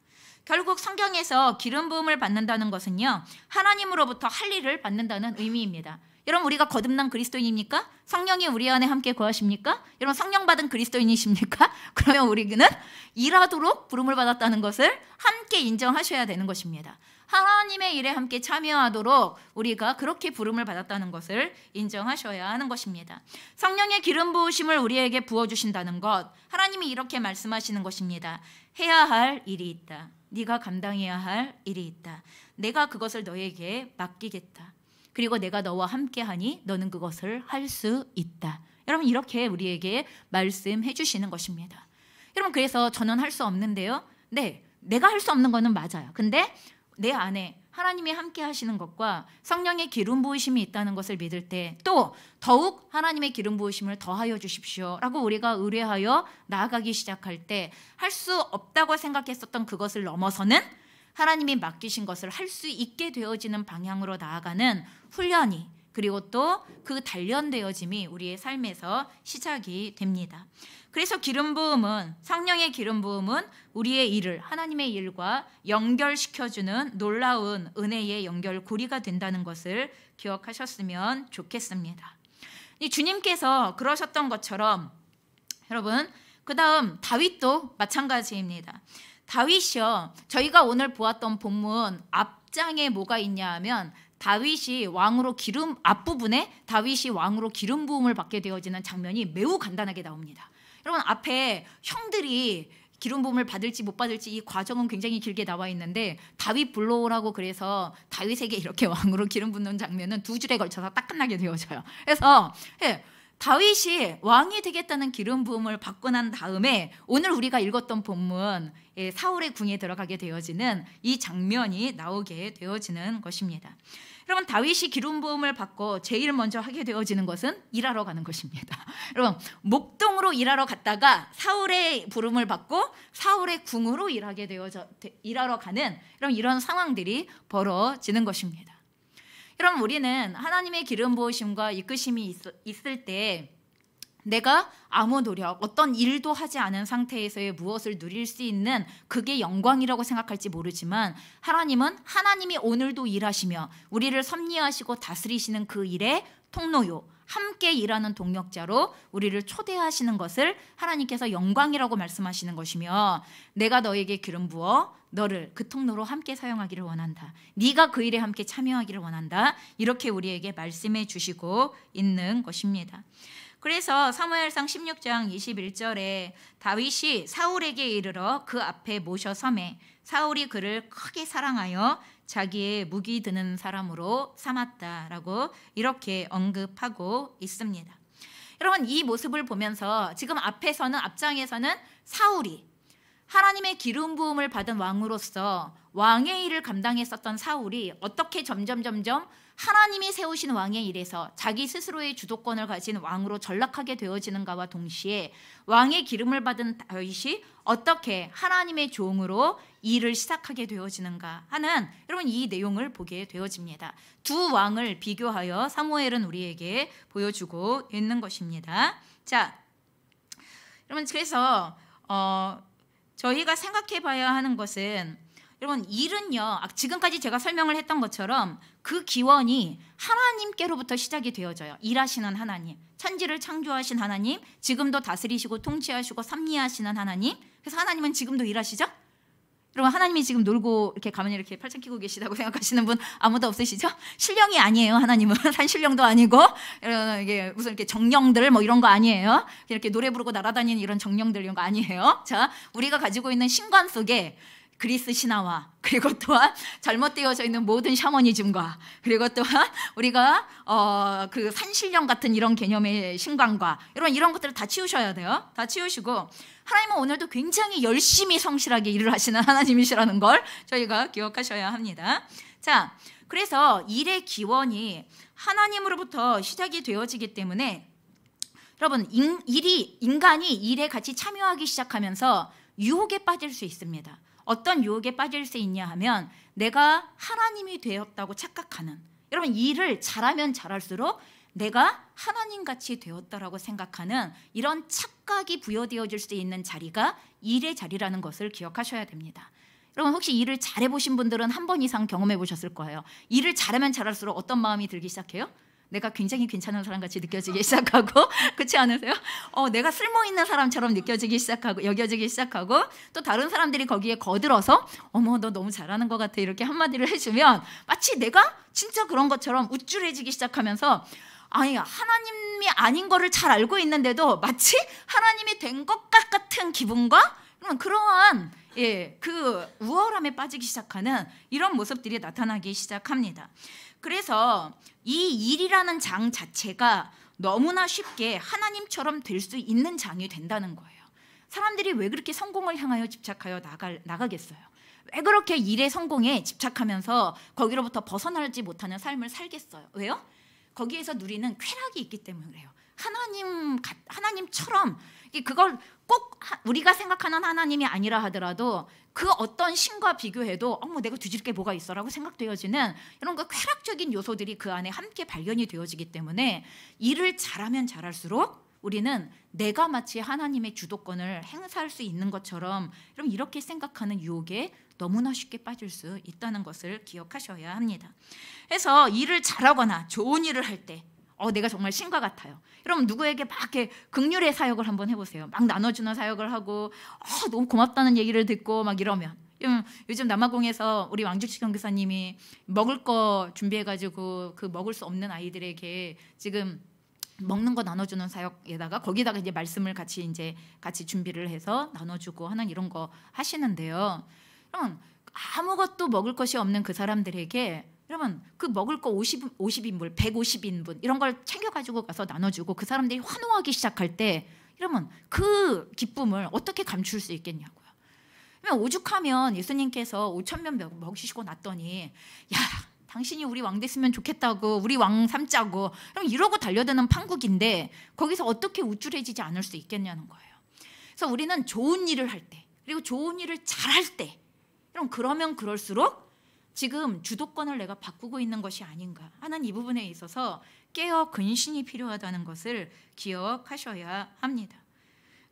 결국 성경에서 기름 부음을 받는다는 것은요. 하나님으로부터 할 일을 받는다는 의미입니다. 여러분 우리가 거듭난 그리스도인입니까? 성령이 우리 안에 함께 거하십니까? 여러분 성령 받은 그리스도인이십니까? 그러면 우리는 일하도록 부름을 받았다는 것을 함께 인정하셔야 되는 것입니다. 하나님의 일에 함께 참여하도록 우리가 그렇게 부름을 받았다는 것을 인정하셔야 하는 것입니다. 성령의 기름 부으심을 우리에게 부어주신다는 것 하나님이 이렇게 말씀하시는 것입니다. 해야 할 일이 있다. 네가 감당해야 할 일이 있다. 내가 그것을 너에게 맡기겠다. 그리고 내가 너와 함께하니 너는 그것을 할 수 있다. 여러분 이렇게 우리에게 말씀해 주시는 것입니다. 여러분 그래서 저는 할 수 없는데요. 네, 내가 할 수 없는 거는 맞아요. 근데 내 안에 하나님이 함께 하시는 것과 성령의 기름 부으심이 있다는 것을 믿을 때 또 더욱 하나님의 기름 부으심을 더하여 주십시오 라고 우리가 의뢰하여 나아가기 시작할 때 할 수 없다고 생각했었던 그것을 넘어서는 하나님이 맡기신 것을 할 수 있게 되어지는 방향으로 나아가는 훈련이 그리고 또 그 단련되어짐이 우리의 삶에서 시작이 됩니다. 그래서 기름 부음은 성령의 기름 부음은 우리의 일을 하나님의 일과 연결시켜주는 놀라운 은혜의 연결고리가 된다는 것을 기억하셨으면 좋겠습니다. 주님께서 그러셨던 것처럼 여러분 그 다음 다윗도 마찬가지입니다. 다윗이요. 저희가 오늘 보았던 본문 앞장에 뭐가 있냐 하면 다윗이 왕으로 앞부분에 다윗이 왕으로 기름 부음을 받게 되어지는 장면이 매우 간단하게 나옵니다. 여러분 앞에 형들이 기름 부음을 받을지 못 받을지 이 과정은 굉장히 길게 나와 있는데 다윗 불러오라고 그래서 다윗에게 이렇게 왕으로 기름 붓는 장면은 2줄에 걸쳐서 딱 끝나게 되어져요. 그래서 다윗이 왕이 되겠다는 기름 부음을 받고 난 다음에 오늘 우리가 읽었던 본문 사울의 궁에 들어가게 되어지는 이 장면이 나오게 되어지는 것입니다. 여러분 다윗이 기름 부음을 받고 제일 먼저 하게 되어지는 것은 일하러 가는 것입니다. 여러분 목동으로 일하러 갔다가 사울의 부름을 받고 사울의 궁으로 일하러 가는 이런 상황들이 벌어지는 것입니다. 여러분 우리는 하나님의 기름 부으심과 이끄심이 있을 때 내가 아무 노력, 어떤 일도 하지 않은 상태에서의 무엇을 누릴 수 있는 그게 영광이라고 생각할지 모르지만 하나님은 하나님이 오늘도 일하시며 우리를 섭리하시고 다스리시는 그 일의 통로요, 함께 일하는 동력자로 우리를 초대하시는 것을 하나님께서 영광이라고 말씀하시는 것이며 내가 너에게 기름 부어 너를 그 통로로 함께 사용하기를 원한다. 네가 그 일에 함께 참여하기를 원한다. 이렇게 우리에게 말씀해 주시고 있는 것입니다. 그래서 사무엘상 16장 21절에 다윗이 사울에게 이르러 그 앞에 모셔섬에 사울이 그를 크게 사랑하여 자기의 무기 드는 사람으로 삼았다라고 이렇게 언급하고 있습니다. 여러분 이 모습을 보면서 지금 앞장에서는 사울이 하나님의 기름 부음을 받은 왕으로서 왕의 일을 감당했었던 사울이 어떻게 점점 하나님이 세우신 왕의 일에서 자기 스스로의 주도권을 가진 왕으로 전락하게 되어지는가와 동시에 왕의 기름을 받은 다윗이 어떻게 하나님의 종으로 일을 시작하게 되어지는가 하는 여러분 이 내용을 보게 되어집니다. 두 왕을 비교하여 사무엘은 우리에게 보여주고 있는 것입니다. 자, 여러분 그래서 저희가 생각해 봐야 하는 것은 여러분 일은요 지금까지 제가 설명을 했던 것처럼 그 기원이 하나님께로부터 시작이 되어져요. 일하시는 하나님, 천지를 창조하신 하나님, 지금도 다스리시고 통치하시고 섭리하시는 하나님. 그래서 하나님은 지금도 일하시죠? 여러분 하나님이 지금 놀고 이렇게 가만히 이렇게 팔짱 끼고 계시다고 생각하시는 분 아무도 없으시죠? 신령이 아니에요. 하나님은 산신령도 아니고 이게 무슨 이렇게 정령들 뭐 이런 거 아니에요. 이렇게 노래 부르고 날아다니는 이런 정령들 이런 거 아니에요. 자, 우리가 가지고 있는 신관 속에 그리스 신화와 그리고 또한 잘못되어져 있는 모든 샤머니즘과 그리고 또한 우리가 그 산신령 같은 이런 개념의 신관과 이런 것들을 다 치우셔야 돼요. 다 치우시고 하나님은 오늘도 굉장히 열심히 성실하게 일을 하시는 하나님이시라는 걸 저희가 기억하셔야 합니다. 자, 그래서 일의 기원이 하나님으로부터 시작이 되어지기 때문에 여러분 인간이 일에 같이 참여하기 시작하면서 유혹에 빠질 수 있습니다. 어떤 유혹에 빠질 수 있냐 하면 내가 하나님이 되었다고 착각하는 여러분 일을 잘하면 잘할수록 내가 하나님같이 되었다라고 생각하는 이런 착각이 부여되어질 수 있는 자리가 일의 자리라는 것을 기억하셔야 됩니다. 여러분 혹시 일을 잘해보신 분들은 한 번 이상 경험해 보셨을 거예요. 일을 잘하면 잘할수록 어떤 마음이 들기 시작해요? 내가 굉장히 괜찮은 사람같이 느껴지기 시작하고 그렇지 않으세요? 내가 쓸모있는 사람처럼 여겨지기 시작하고 또 다른 사람들이 거기에 거들어서 어머 너 너무 잘하는 것 같아 이렇게 한마디를 해주면 마치 내가 진짜 그런 것처럼 우쭐해지기 시작하면서 아니 하나님이 아닌 거를 잘 알고 있는데도 마치 하나님이 된 것 같은 기분과 그러한 그 우월함에 빠지기 시작하는 이런 모습들이 나타나기 시작합니다. 그래서 이 일이라는 장 자체가 너무나 쉽게 하나님처럼 될 수 있는 장이 된다는 거예요. 사람들이 왜 그렇게 성공을 향하여 집착하여 나가겠어요? 왜 그렇게 일의 성공에 집착하면서 거기로부터 벗어나지 못하는 삶을 살겠어요? 왜요? 거기에서 누리는 쾌락이 있기 때문에 그래요. 하나님처럼 그걸 꼭 우리가 생각하는 하나님이 아니라 하더라도 그 어떤 신과 비교해도 내가 뒤질 게 뭐가 있어라고 생각되어지는 이런 그 쾌락적인 요소들이 그 안에 함께 발견이 되어지기 때문에 일을 잘하면 잘할수록 우리는 내가 마치 하나님의 주도권을 행사할 수 있는 것처럼 이렇게 생각하는 유혹에 너무나 쉽게 빠질 수 있다는 것을 기억하셔야 합니다. 그래서 일을 잘하거나 좋은 일을 할 때 내가 정말 신과 같아요. 여러분 누구에게 막 이렇게 긍휼의 사역을 한번 해보세요. 막 나눠주는 사역을 하고 너무 고맙다는 얘기를 듣고 막 이러면 요즘 남아공에서 우리 왕주식 선교사님이 먹을 거 준비해가지고 그 먹을 수 없는 아이들에게 지금 먹는 거 나눠주는 사역에다가 거기다가 이제 말씀을 같이 준비를 해서 나눠주고 하는 이런 거 하시는데요. 여러분 아무것도 먹을 것이 없는 그 사람들에게 여러분 그 먹을 거 50인분, 150인분 이런 걸 챙겨가지고 가서 나눠주고 그 사람들이 환호하기 시작할 때 여러분 그 기쁨을 어떻게 감출 수 있겠냐고요. 오죽하면 예수님께서 5,000명 먹이시고 났더니 야 당신이 우리 왕 됐으면 좋겠다고 우리 왕 삼자고 그럼 이러고 달려드는 판국인데 거기서 어떻게 우쭐해지지 않을 수 있겠냐는 거예요. 그래서 우리는 좋은 일을 할 때 그리고 좋은 일을 잘할 때 그러면 그럴수록 지금 주도권을 내가 바꾸고 있는 것이 아닌가 하는 이 부분에 있어서 깨어 근신이 필요하다는 것을 기억하셔야 합니다.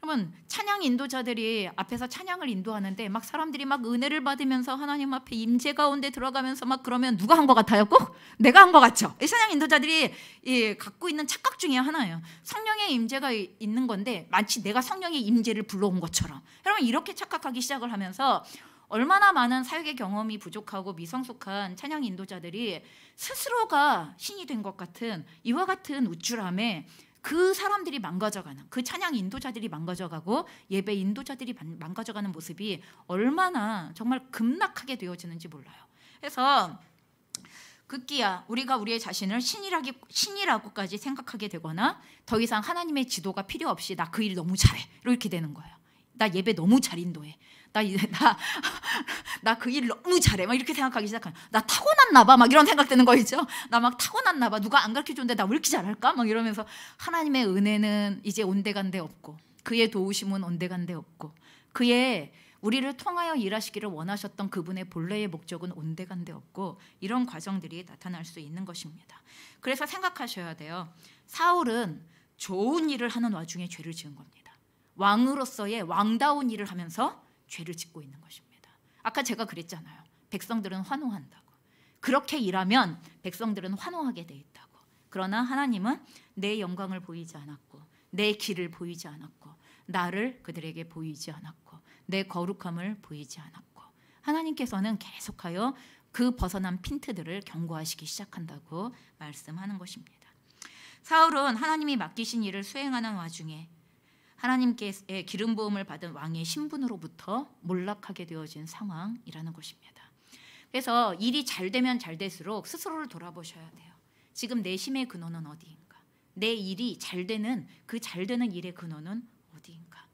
여러분 찬양 인도자들이 앞에서 찬양을 인도하는데 막 사람들이 막 은혜를 받으면서 하나님 앞에 임재 가운데 들어가면서 막 그러면 누가 한 것 같아요? 꼭 내가 한 것 같죠? 이 찬양 인도자들이 갖고 있는 착각 중에 하나예요. 성령의 임재가 있는 건데 마치 내가 성령의 임재를 불러온 것처럼 여러분 이렇게 착각하기 시작을 하면서 얼마나 많은 사역의 경험이 부족하고 미성숙한 찬양 인도자들이 스스로가 신이 된 것 같은 이와 같은 우쭐함에 그 사람들이 망가져가는 그 찬양 인도자들이 망가져가고 예배 인도자들이 망가져가는 모습이 얼마나 정말 급락하게 되어지는지 몰라요. 그래서 급기야 우리가 우리의 자신을 신이라고까지 생각하게 되거나 더 이상 하나님의 지도가 필요 없이 나 그 일 너무 잘해 이렇게 되는 거예요. 나 예배 너무 잘 인도해. 나 그 일 너무 잘해. 막 이렇게 생각하기 시작하면 나 타고났나 봐. 막 이런 생각 드는 거 있죠. 나 막 타고났나 봐. 누가 안 가르쳐줬는데 나 왜 이렇게 잘할까? 막 이러면서 하나님의 은혜는 이제 온데간데 없고 그의 도우심은 온데간데 없고 그의 우리를 통하여 일하시기를 원하셨던 그분의 본래의 목적은 온데간데 없고 이런 과정들이 나타날 수 있는 것입니다. 그래서 생각하셔야 돼요. 사울은 좋은 일을 하는 와중에 죄를 지은 겁니다. 왕으로서의 왕다운 일을 하면서 죄를 짓고 있는 것입니다. 아까 제가 그랬잖아요. 백성들은 환호한다고. 그렇게 일하면 백성들은 환호하게 돼 있다고. 그러나 하나님은 내 영광을 보이지 않았고 내 길을 보이지 않았고 나를 그들에게 보이지 않았고 내 거룩함을 보이지 않았고 하나님께서는 계속하여 그 벗어난 핀트들을 경고하시기 시작한다고 말씀하는 것입니다. 사울은 하나님이 맡기신 일을 수행하는 와중에 하나님께서의 기름 부음을 받은 왕의 신분으로부터 몰락하게 되어진 상황이라는 것입니다. 그래서 일이 잘 되면 잘 될수록 스스로를 돌아보셔야 돼요. 지금 내 힘의 근원은 어디인가? 내 일이 잘 되는 그 잘 되는 일의 근원은 어디인가?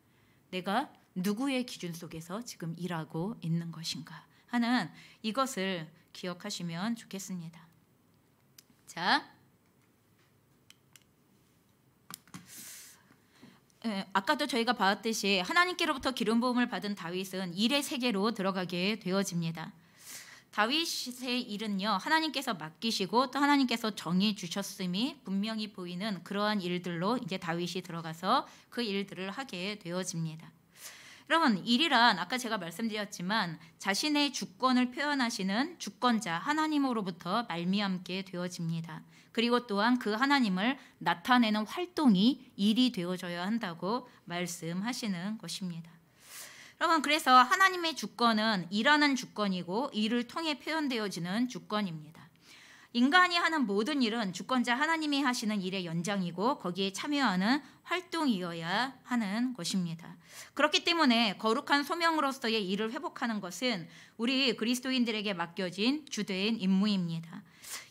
내가 누구의 기준 속에서 지금 일하고 있는 것인가 하는 이것을 기억하시면 좋겠습니다. 자, 아까도 저희가 봤듯이 하나님께로부터 기름 부음을 받은 다윗은 일의 세계로 들어가게 되어집니다. 다윗의 일은요, 하나님께서 맡기시고 또 하나님께서 정해 주셨음이 분명히 보이는 그러한 일들로 이제 다윗이 들어가서 그 일들을 하게 되어집니다. 여러분, 일이란 아까 제가 말씀드렸지만 자신의 주권을 표현하시는 주권자 하나님으로부터 말미암게 되어집니다. 그리고 또한 그 하나님을 나타내는 활동이 일이 되어져야 한다고 말씀하시는 것입니다. 여러분, 그래서 하나님의 주권은 일하는 주권이고 일을 통해 표현되어지는 주권입니다. 인간이 하는 모든 일은 주권자 하나님이 하시는 일의 연장이고 거기에 참여하는 활동이어야 하는 것입니다. 그렇기 때문에 거룩한 소명으로서의 일을 회복하는 것은 우리 그리스도인들에게 맡겨진 주된 임무입니다.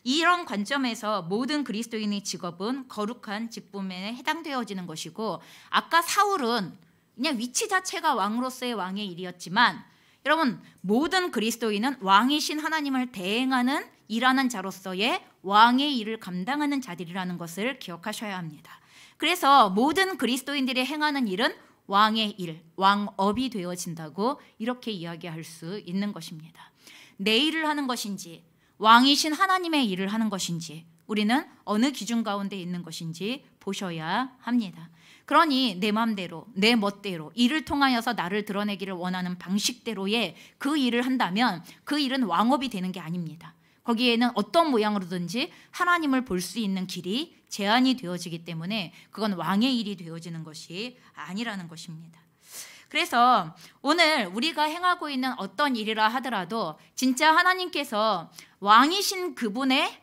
이런 관점에서 모든 그리스도인의 직업은 거룩한 직분에 해당되어지는 것이고, 아까 사울은 그냥 위치 자체가 왕으로서의 왕의 일이었지만, 여러분, 모든 그리스도인은 왕이신 하나님을 대행하는 일하는 자로서의 왕의 일을 감당하는 자들이라는 것을 기억하셔야 합니다. 그래서 모든 그리스도인들이 행하는 일은 왕의 일, 왕업이 되어진다고 이렇게 이야기할 수 있는 것입니다. 내 일을 하는 것인지 왕이신 하나님의 일을 하는 것인지 우리는 어느 기준 가운데 있는 것인지 보셔야 합니다. 그러니 내 마음대로 내 멋대로 일을 통하여서 나를 드러내기를 원하는 방식대로의 그 일을 한다면 그 일은 왕업이 되는 게 아닙니다. 거기에는 어떤 모양으로든지 하나님을 볼 수 있는 길이 제한이 되어지기 때문에 그건 왕의 일이 되어지는 것이 아니라는 것입니다. 그래서 오늘 우리가 행하고 있는 어떤 일이라 하더라도 진짜 하나님께서 왕이신 그분의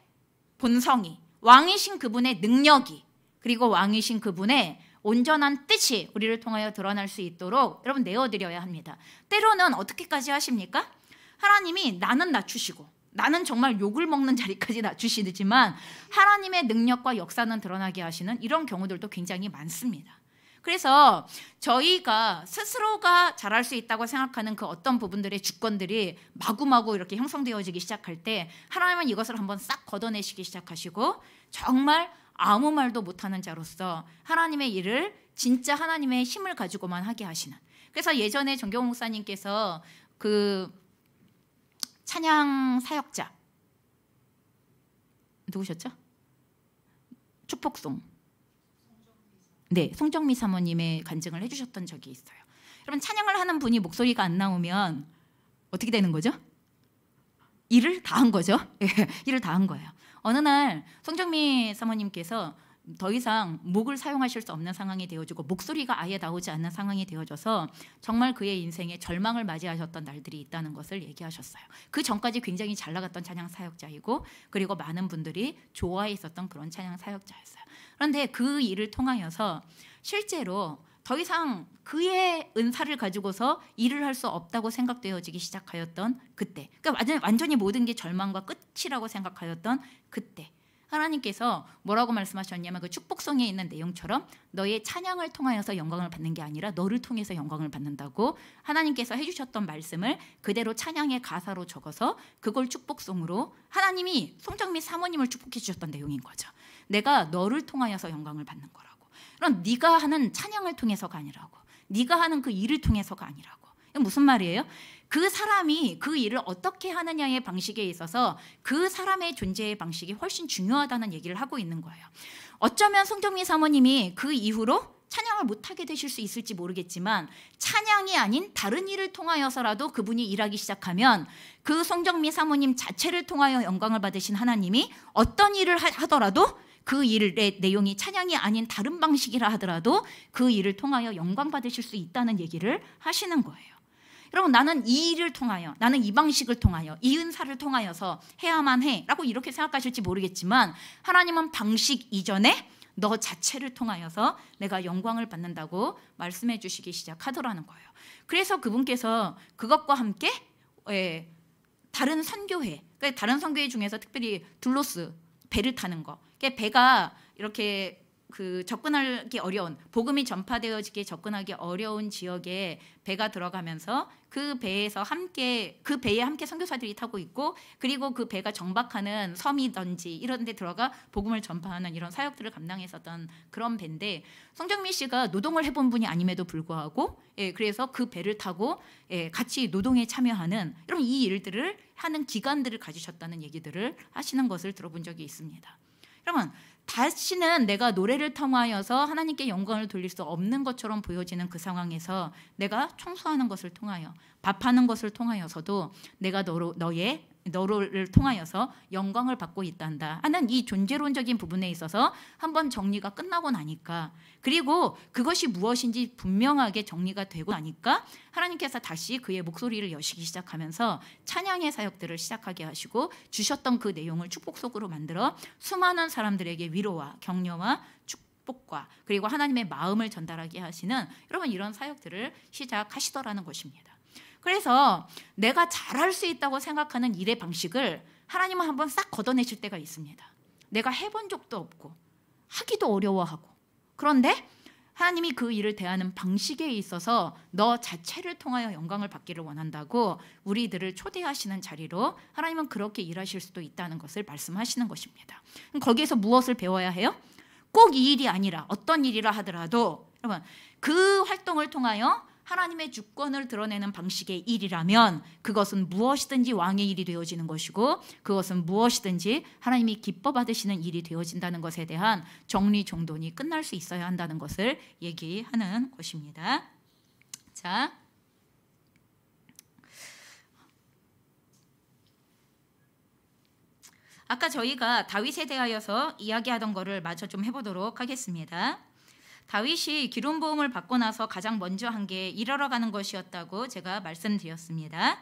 본성이, 왕이신 그분의 능력이, 그리고 왕이신 그분의 온전한 뜻이 우리를 통하여 드러날 수 있도록 여러분 내어드려야 합니다. 때로는 어떻게까지 하십니까? 하나님이 나는 낮추시고 나는 정말 욕을 먹는 자리까지 낮추시지만 하나님의 능력과 역사는 드러나게 하시는 이런 경우들도 굉장히 많습니다. 그래서 저희가 스스로가 잘할 수 있다고 생각하는 그 어떤 부분들의 주권들이 마구마구 이렇게 형성되어지기 시작할 때 하나님은 이것을 한번 싹 걷어내시기 시작하시고 정말 아무 말도 못하는 자로서 하나님의 일을 진짜 하나님의 힘을 가지고만 하게 하시는. 그래서 예전에 정경호 목사님께서 그 찬양 사역자 누구셨죠? 축복송. 네, 송정미 사모님의 간증을 해주셨던 적이 있어요. 여러분 찬양을 하는 분이 목소리가 안 나오면 어떻게 되는 거죠? 일을 다 한 거죠. 일을 다 한 거예요. 어느 날 송정미 사모님께서 더 이상 목을 사용하실 수 없는 상황이 되어지고 목소리가 아예 나오지 않는 상황이 되어져서 정말 그의 인생에 절망을 맞이하셨던 날들이 있다는 것을 얘기하셨어요. 그 전까지 굉장히 잘 나갔던 찬양 사역자이고 그리고 많은 분들이 좋아했었던 그런 찬양 사역자였어요. 그런데 그 일을 통하여서 실제로 더 이상 그의 은사를 가지고서 일을 할 수 없다고 생각되어지기 시작하였던 그때, 그러니까 완전히 모든 게 절망과 끝이라고 생각하였던 그때 하나님께서 뭐라고 말씀하셨냐면 그 축복성에 있는 내용처럼 너의 찬양을 통하여서 영광을 받는 게 아니라 너를 통해서 영광을 받는다고 하나님께서 해주셨던 말씀을 그대로 찬양의 가사로 적어서 그걸 축복성으로 하나님이 송정미 사모님을 축복해 주셨던 내용인 거죠. 내가 너를 통하여서 영광을 받는 거라고. 그럼 네가 하는 찬양을 통해서가 아니라고. 네가 하는 그 일을 통해서가 아니라고. 이게 무슨 말이에요? 그 사람이 그 일을 어떻게 하느냐의 방식에 있어서 그 사람의 존재의 방식이 훨씬 중요하다는 얘기를 하고 있는 거예요. 어쩌면 송정미 사모님이 그 이후로 찬양을 못하게 되실 수 있을지 모르겠지만 찬양이 아닌 다른 일을 통하여서라도 그분이 일하기 시작하면 그 송정미 사모님 자체를 통하여 영광을 받으신 하나님이 어떤 일을 하더라도 그 일의 내용이 찬양이 아닌 다른 방식이라 하더라도 그 일을 통하여 영광 받으실 수 있다는 얘기를 하시는 거예요. 여러분 나는 이 일을 통하여 나는 이 방식을 통하여 이 은사를 통하여서 해야만 해 라고 이렇게 생각하실지 모르겠지만 하나님은 방식 이전에 너 자체를 통하여서 내가 영광을 받는다고 말씀해 주시기 시작하더라는 거예요. 그래서 그분께서 그것과 함께 다른 선교회, 다른 선교회 중에서 특별히 둘로스 배를 타는 거, 배가 이렇게 그 접근하기 어려운 복음이 전파되어지게 접근하기 어려운 지역에 배가 들어가면서 그 배에서 함께 그 배에 함께 선교사들이 타고 있고 그리고 그 배가 정박하는 섬이든지 이런 데 들어가 복음을 전파하는 이런 사역들을 감당했었던 그런 배인데 송정미 씨가 노동을 해본 분이 아님에도 불구하고 그래서 그 배를 타고 같이 노동에 참여하는 이런 이 일들을 하는 기간들을 가지셨다는 얘기들을 하시는 것을 들어본 적이 있습니다. 여러분 다시는 내가 노래를 통하여서 하나님께 영광을 돌릴 수 없는 것처럼 보여지는 그 상황에서 내가 청소하는 것을 통하여 밥하는 것을 통하여서도 내가 너를 통하여서 영광을 받고 있단다 하는 이 존재론적인 부분에 있어서 한번 정리가 끝나고 나니까 그리고 그것이 무엇인지 분명하게 정리가 되고 나니까 하나님께서 다시 그의 목소리를 여시기 시작하면서 찬양의 사역들을 시작하게 하시고 주셨던 그 내용을 축복 속으로 만들어 수많은 사람들에게 위로와 격려와 축복과 그리고 하나님의 마음을 전달하게 하시는 여러분 이런 사역들을 시작하시더라는 것입니다. 그래서 내가 잘할 수 있다고 생각하는 일의 방식을 하나님은 한번 싹 걷어내실 때가 있습니다. 내가 해본 적도 없고 하기도 어려워하고 그런데 하나님이 그 일을 대하는 방식에 있어서 너 자체를 통하여 영광을 받기를 원한다고 우리들을 초대하시는 자리로 하나님은 그렇게 일하실 수도 있다는 것을 말씀하시는 것입니다. 그럼 거기에서 무엇을 배워야 해요? 꼭 이 일이 아니라 어떤 일이라 하더라도 여러분 그 활동을 통하여 하나님의 주권을 드러내는 방식의 일이라면 그것은 무엇이든지 왕의 일이 되어지는 것이고 그것은 무엇이든지 하나님이 기뻐 받으시는 일이 되어진다는 것에 대한 정리정돈이 끝날 수 있어야 한다는 것을 얘기하는 것입니다. 자, 아까 저희가 다윗에 대하여서 이야기하던 거를 마저 좀 해보도록 하겠습니다. 다윗이 기름 부음을 받고 나서 가장 먼저 한 게 일하러 가는 것이었다고 제가 말씀드렸습니다.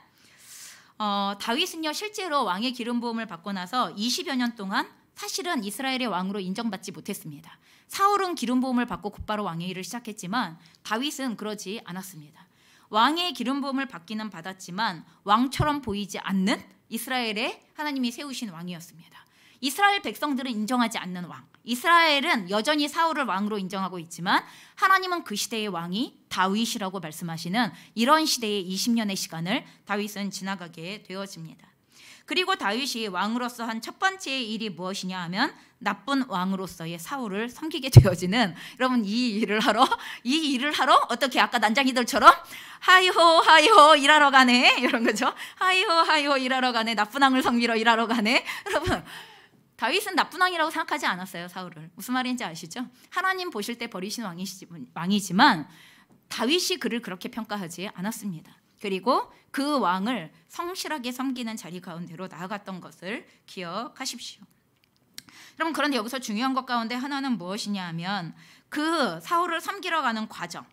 다윗은요 실제로 왕의 기름 부음을 받고 나서 20여 년 동안 사실은 이스라엘의 왕으로 인정받지 못했습니다. 사울은 기름 부음을 받고 곧바로 왕의 일을 시작했지만 다윗은 그러지 않았습니다. 왕의 기름 부음을 받기는 받았지만 왕처럼 보이지 않는 이스라엘의 하나님이 세우신 왕이었습니다. 이스라엘 백성들은 인정하지 않는 왕, 이스라엘은 여전히 사울을 왕으로 인정하고 있지만 하나님은 그 시대의 왕이 다윗이라고 말씀하시는 이런 시대의 20년의 시간을 다윗은 지나가게 되어집니다. 그리고 다윗이 왕으로서 한 첫 번째 일이 무엇이냐 하면 나쁜 왕으로서의 사울을 섬기게 되어지는, 여러분 이 일을 하러 어떻게 아까 난장이들처럼 하이호 일하러 가네 이런 거죠. 하이호 일하러 가네, 나쁜 왕을 섬기러 일하러 가네. 여러분 다윗은 나쁜 왕이라고 생각하지 않았어요. 사울을. 무슨 말인지 아시죠? 하나님 보실 때 버리신 왕이지만 다윗이 그를 그렇게 평가하지 않았습니다. 그리고 그 왕을 성실하게 섬기는 자리 가운데로 나아갔던 것을 기억하십시오. 여러분 그런데 여기서 중요한 것 가운데 하나는 무엇이냐 하면 그 사울을 섬기러 가는 과정,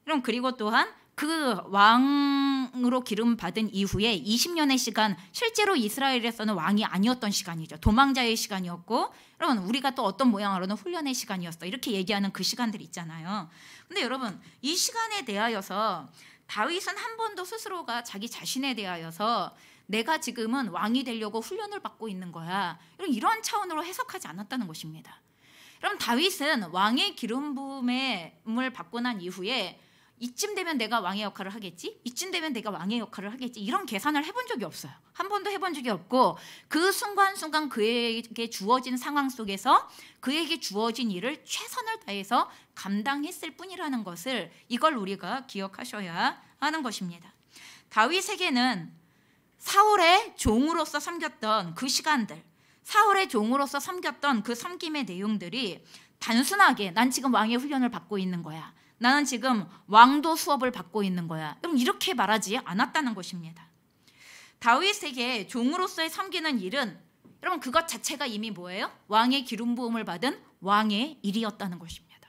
여러분 그리고 또한 그 왕으로 기름 받은 이후에 20년의 시간, 실제로 이스라엘에서는 왕이 아니었던 시간이죠. 도망자의 시간이었고, 여러분 우리가 또 어떤 모양으로는 훈련의 시간이었어 이렇게 얘기하는 그 시간들이 있잖아요. 근데 여러분 이 시간에 대하여서 다윗은 한 번도 스스로가 자기 자신에 대하여서 내가 지금은 왕이 되려고 훈련을 받고 있는 거야, 이런 차원으로 해석하지 않았다는 것입니다. 여러분 다윗은 왕의 기름 부음을 받고 난 이후에 이쯤 되면 내가 왕의 역할을 하겠지, 이쯤 되면 내가 왕의 역할을 하겠지, 이런 계산을 해본 적이 없어요. 한 번도 해본 적이 없고 그 순간순간 그에게 주어진 상황 속에서 그에게 주어진 일을 최선을 다해서 감당했을 뿐이라는 것을, 이걸 우리가 기억하셔야 하는 것입니다. 다윗에게는 사울의 종으로서 섬겼던 그 시간들, 사울의 종으로서 섬겼던 그 섬김의 내용들이 단순하게 난 지금 왕의 훈련을 받고 있는 거야, 나는 지금 왕도 수업을 받고 있는 거야, 이렇게 말하지 않았다는 것입니다. 다윗에게 종으로서의 섬기는 일은 여러분 그것 자체가 이미 뭐예요? 왕의 기름 부음을 받은 왕의 일이었다는 것입니다.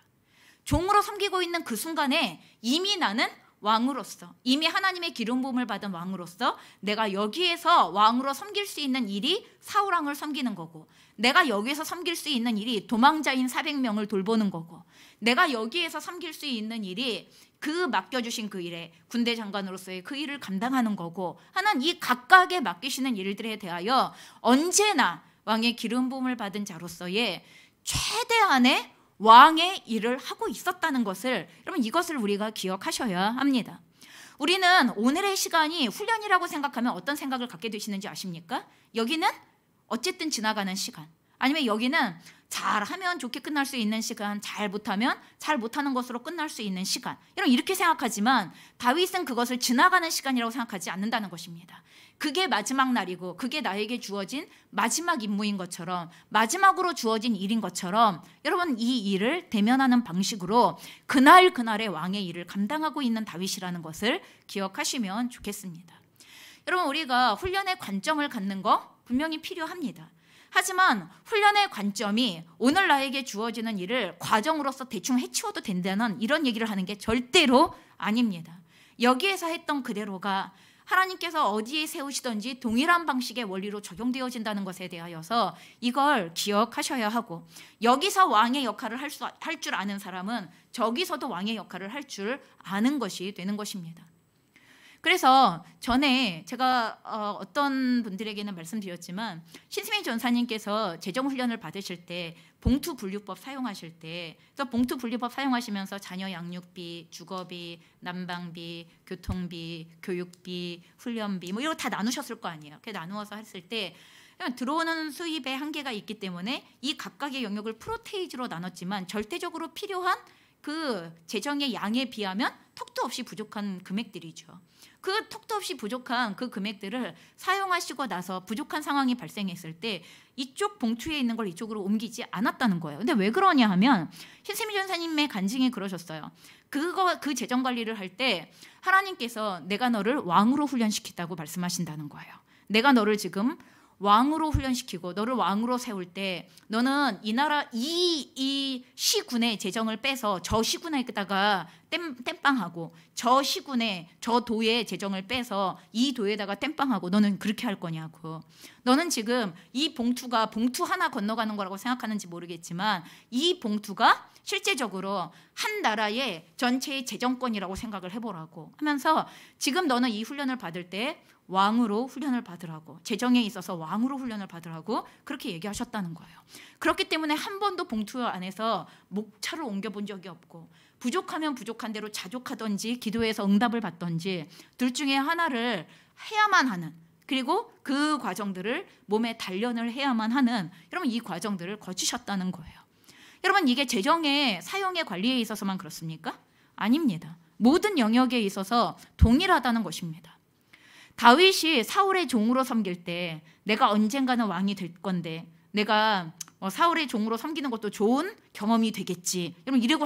종으로 섬기고 있는 그 순간에 이미 나는 왕으로서, 이미 하나님의 기름 부음을 받은 왕으로서 내가 여기에서 왕으로 섬길 수 있는 일이 사울왕을 섬기는 거고, 내가 여기에서 섬길 수 있는 일이 도망자인 400명을 돌보는 거고, 내가 여기에서 섬길 수 있는 일이 그 맡겨주신 그 일에 군대 장관으로서의 그 일을 감당하는 거고 하는 이 각각의 맡기시는 일들에 대하여 언제나 왕의 기름 부음을 받은 자로서의 최대한의 왕의 일을 하고 있었다는 것을, 여러분 이것을 우리가 기억하셔야 합니다. 우리는 오늘의 시간이 훈련이라고 생각하면 어떤 생각을 갖게 되시는지 아십니까? 여기는 어쨌든 지나가는 시간, 아니면 여기는 잘하면 좋게 끝날 수 있는 시간, 잘 못하면 잘 못하는 것으로 끝날 수 있는 시간, 이렇게 생각하지만 다윗은 그것을 지나가는 시간이라고 생각하지 않는다는 것입니다. 그게 마지막 날이고 그게 나에게 주어진 마지막 임무인 것처럼, 마지막으로 주어진 일인 것처럼 여러분 이 일을 대면하는 방식으로 그날의 왕의 일을 감당하고 있는 다윗이라는 것을 기억하시면 좋겠습니다. 여러분 우리가 훈련의 관점을 갖는 거 분명히 필요합니다. 하지만 훈련의 관점이 오늘 나에게 주어지는 일을 과정으로서 대충 해치워도 된다는 이런 얘기를 하는 게 절대로 아닙니다. 여기에서 했던 그대로가 하나님께서 어디에 세우시든지 동일한 방식의 원리로 적용되어진다는 것에 대하여서 이걸 기억하셔야 하고, 여기서 왕의 역할을 할 줄 아는 사람은 저기서도 왕의 역할을 할 줄 아는 것이 되는 것입니다. 그래서 전에 제가 어떤 분들에게는 말씀드렸지만 신수민 전사님께서 재정훈련을 받으실 때 봉투분류법 사용하실 때, 그래서 봉투분류법 사용하시면서 자녀 양육비, 주거비, 난방비, 교통비, 교육비, 훈련비 이거 다 나누셨을 거 아니에요. 그렇게 나누어서 했을 때 들어오는 수입의 한계가 있기 때문에 이 각각의 영역을 프로테이지로 나눴지만 절대적으로 필요한 그 재정의 양에 비하면 턱도 없이 부족한 금액들이죠. 그 턱도 없이 부족한 그 금액들을 사용하시고 나서 부족한 상황이 발생했을 때 이쪽 봉투에 있는 걸 이쪽으로 옮기지 않았다는 거예요. 근데 왜 그러냐 하면 신세미 전사님의 간증이 그러셨어요. 그 재정 관리를 할 때 하나님께서 내가 너를 왕으로 훈련시켰다고 말씀하신다는 거예요. 내가 너를 지금 왕으로 훈련시키고 너를 왕으로 세울 때 너는 이 나라 이 시군의 재정을 빼서 저 시군에다가 땜빵하고 저 시군의 저 도의 재정을 빼서 이 도에다가 땜빵하고 너는 그렇게 할 거냐고. 너는 지금 이 봉투가 봉투 하나 건너가는 거라고 생각하는지 모르겠지만 이 봉투가 실제적으로 한 나라의 전체의 재정권이라고 생각을 해보라고 하면서 지금 너는 이 훈련을 받을 때 왕으로 훈련을 받으라고, 재정에 있어서 왕으로 훈련을 받으라고 그렇게 얘기하셨다는 거예요. 그렇기 때문에 한 번도 봉투 안에서 목차를 옮겨본 적이 없고 부족하면 부족한 대로 자족하든지 기도해서 응답을 받든지 둘 중에 하나를 해야만 하는, 그리고 그 과정들을 몸에 단련을 해야만 하는, 여러분 이 과정들을 거치셨다는 거예요. 여러분 이게 재정의 사용의 관리에 있어서만 그렇습니까? 아닙니다. 모든 영역에 있어서 동일하다는 것입니다. 다윗이 사울의 종으로 섬길 때 내가 언젠가는 왕이 될 건데 내가 사울의 종으로 섬기는 것도 좋은 경험이 되겠지, 여러분 이러고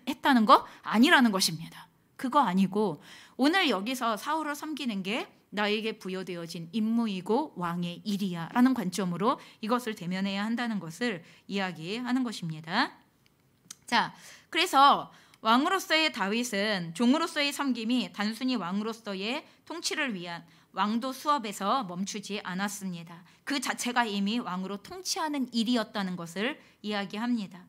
했다는 거 아니라는 것입니다. 그거 아니고 오늘 여기서 사울을 섬기는 게 나에게 부여되어진 임무이고 왕의 일이야 라는 관점으로 이것을 대면해야 한다는 것을 이야기하는 것입니다. 자, 그래서 왕으로서의 다윗은 종으로서의 섬김이 단순히 왕으로서의 통치를 위한 왕도 수업에서 멈추지 않았습니다. 그 자체가 이미 왕으로 통치하는 일이었다는 것을 이야기합니다.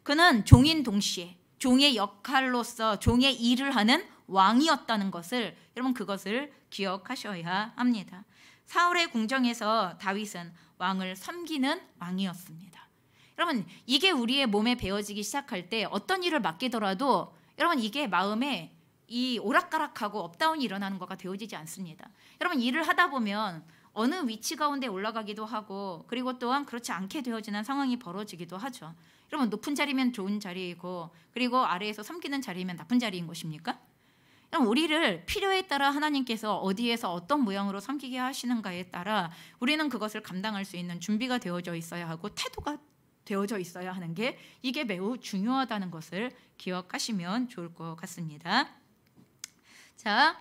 그는 종인 동시에 종의 역할로서 종의 일을 하는 왕이었다는 것을, 여러분 그것을 기억하셔야 합니다. 사울의 궁정에서 다윗은 왕을 섬기는 왕이었습니다. 여러분 이게 우리의 몸에 배어지기 시작할 때 어떤 일을 맡기더라도 여러분 이게 마음에 이 오락가락하고 업다운이 일어나는 거가 되어지지 않습니다. 여러분 일을 하다 보면 어느 위치 가운데 올라가기도 하고 그리고 또한 그렇지 않게 되어지는 상황이 벌어지기도 하죠. 여러분 높은 자리면 좋은 자리이고 그리고 아래에서 섬기는 자리면 나쁜 자리인 것입니까? 여러분 우리를 필요에 따라 하나님께서 어디에서 어떤 모양으로 섬기게 하시는가에 따라 우리는 그것을 감당할 수 있는 준비가 되어져 있어야 하고 태도가 되어져 있어야 하는 게 이게 매우 중요하다는 것을 기억하시면 좋을 것 같습니다. 자,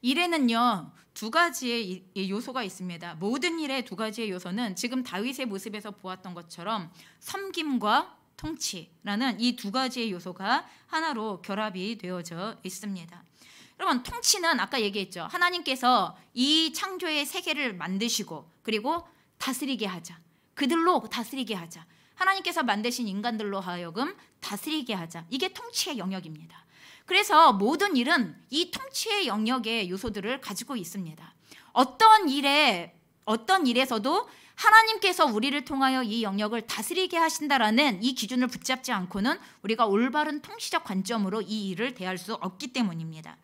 일에는요 두 가지의 요소가 있습니다. 모든 일의 두 가지의 요소는 지금 다윗의 모습에서 보았던 것처럼 섬김과 통치라는 이 두 가지의 요소가 하나로 결합이 되어져 있습니다. 여러분 통치는 아까 얘기했죠. 하나님께서 이 창조의 세계를 만드시고 그리고 다스리게 하자. 그들로 다스리게 하자. 하나님께서 만드신 인간들로 하여금 다스리게 하자. 이게 통치의 영역입니다. 그래서 모든 일은 이 통치의 영역의 요소들을 가지고 있습니다. 어떤 일에서도 하나님께서 우리를 통하여 이 영역을 다스리게 하신다라는 이 기준을 붙잡지 않고는 우리가 올바른 통치적 관점으로 이 일을 대할 수 없기 때문입니다.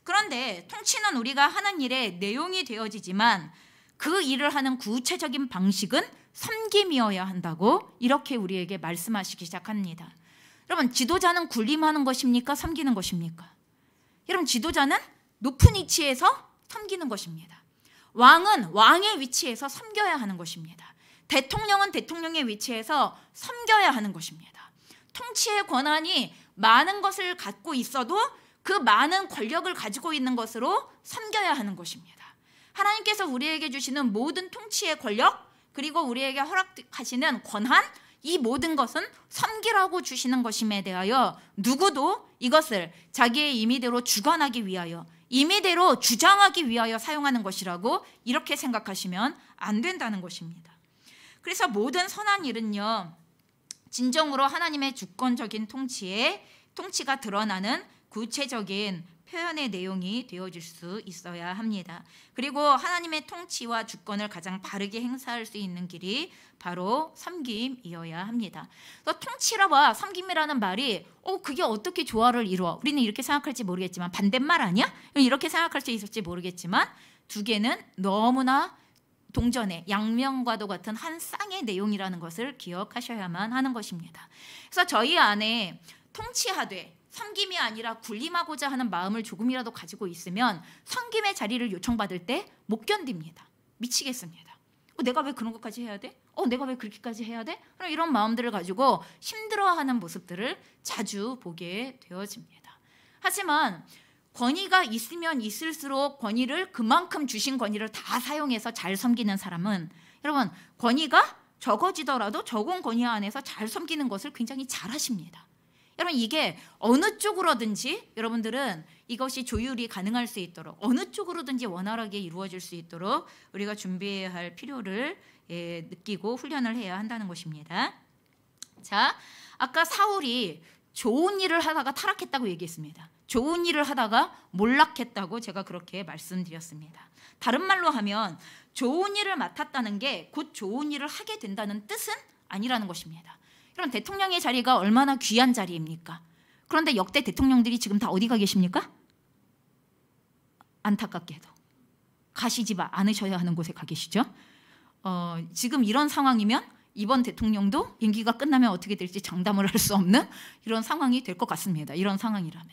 그런데 통치는 우리가 하는 일의 내용이 되어지지만 그 일을 하는 구체적인 방식은 섬김이어야 한다고 이렇게 우리에게 말씀하시기 시작합니다. 여러분 지도자는 군림하는 것입니까? 섬기는 것입니까? 여러분 지도자는 높은 위치에서 섬기는 것입니다. 왕은 왕의 위치에서 섬겨야 하는 것입니다. 대통령은 대통령의 위치에서 섬겨야 하는 것입니다. 통치의 권한이 많은 것을 갖고 있어도 그 많은 권력을 가지고 있는 것으로 섬겨야 하는 것입니다. 하나님께서 우리에게 주시는 모든 통치의 권력 그리고 우리에게 허락하시는 권한, 이 모든 것은 섬기라고 주시는 것임에 대하여 누구도 이것을 자기의 임의대로 주관하기 위하여, 임의대로 주장하기 위하여 사용하는 것이라고 이렇게 생각하시면 안 된다는 것입니다. 그래서 모든 선한 일은요 진정으로 하나님의 주권적인 통치가 드러나는 구체적인 표현의 내용이 되어질 수 있어야 합니다. 그리고 하나님의 통치와 주권을 가장 바르게 행사할 수 있는 길이 바로 섬김이어야 합니다. 통치라와 섬김이라는 말이 그게 어떻게 조화를 이루어? 우리는 이렇게 생각할지 모르겠지만 반대말 아니야? 이렇게 생각할 수 있을지 모르겠지만 두 개는 너무나 동전의 양면과도 같은 한 쌍의 내용이라는 것을 기억하셔야만 하는 것입니다. 그래서 저희 안에 통치하되 섬김이 아니라 군림하고자 하는 마음을 조금이라도 가지고 있으면 섬김의 자리를 요청받을 때 못 견딥니다. 미치겠습니다. 내가 왜 그런 것까지 해야 돼? 내가 왜 그렇게까지 해야 돼? 이런 마음들을 가지고 힘들어하는 모습들을 자주 보게 되어집니다. 하지만 권위가 있으면 있을수록 권위를 그만큼 주신 권위를 다 사용해서 잘 섬기는 사람은 여러분, 권위가 적어지더라도 적은 권위 안에서 잘 섬기는 것을 굉장히 잘하십니다. 여러분, 이게 어느 쪽으로든지 여러분들은 이것이 조율이 가능할 수 있도록, 어느 쪽으로든지 원활하게 이루어질 수 있도록 우리가 준비해야 할 필요를 느끼고 훈련을 해야 한다는 것입니다. 자, 아까 사울이 좋은 일을 하다가 타락했다고 얘기했습니다. 좋은 일을 하다가 몰락했다고 제가 그렇게 말씀드렸습니다. 다른 말로 하면 좋은 일을 맡았다는 게 곧 좋은 일을 하게 된다는 뜻은 아니라는 것입니다. 그럼 대통령의 자리가 얼마나 귀한 자리입니까? 그런데 역대 대통령들이 지금 다 어디가 계십니까? 안타깝게도 가시지 않으셔야 하는 곳에 가 계시죠. 지금 이런 상황이면 이번 대통령도 임기가 끝나면 어떻게 될지 장담을 할 수 없는 이런 상황이 될 것 같습니다. 이런 상황이라면.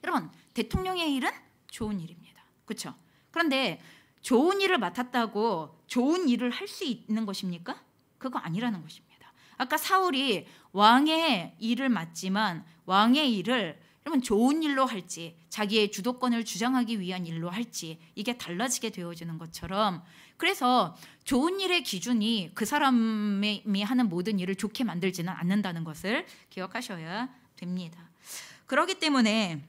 여러분, 대통령의 일은 좋은 일입니다. 그렇죠? 그런데 좋은 일을 맡았다고 좋은 일을 할 수 있는 것입니까? 그거 아니라는 것입니다. 아까 사울이 왕의 일을 맡지만 왕의 일을 여러분 좋은 일로 할지 자기의 주도권을 주장하기 위한 일로 할지 이게 달라지게 되어지는 것처럼, 그래서 좋은 일의 기준이 그 사람이 하는 모든 일을 좋게 만들지는 않는다는 것을 기억하셔야 됩니다. 그렇기 때문에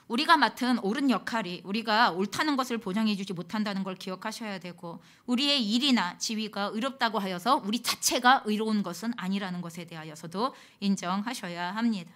우리가 맡은 옳은 역할이 우리가 옳다는 것을 보장해 주지 못한다는 걸 기억하셔야 되고, 우리의 일이나 지위가 의롭다고 하여서 우리 자체가 의로운 것은 아니라는 것에 대하여서도 인정하셔야 합니다.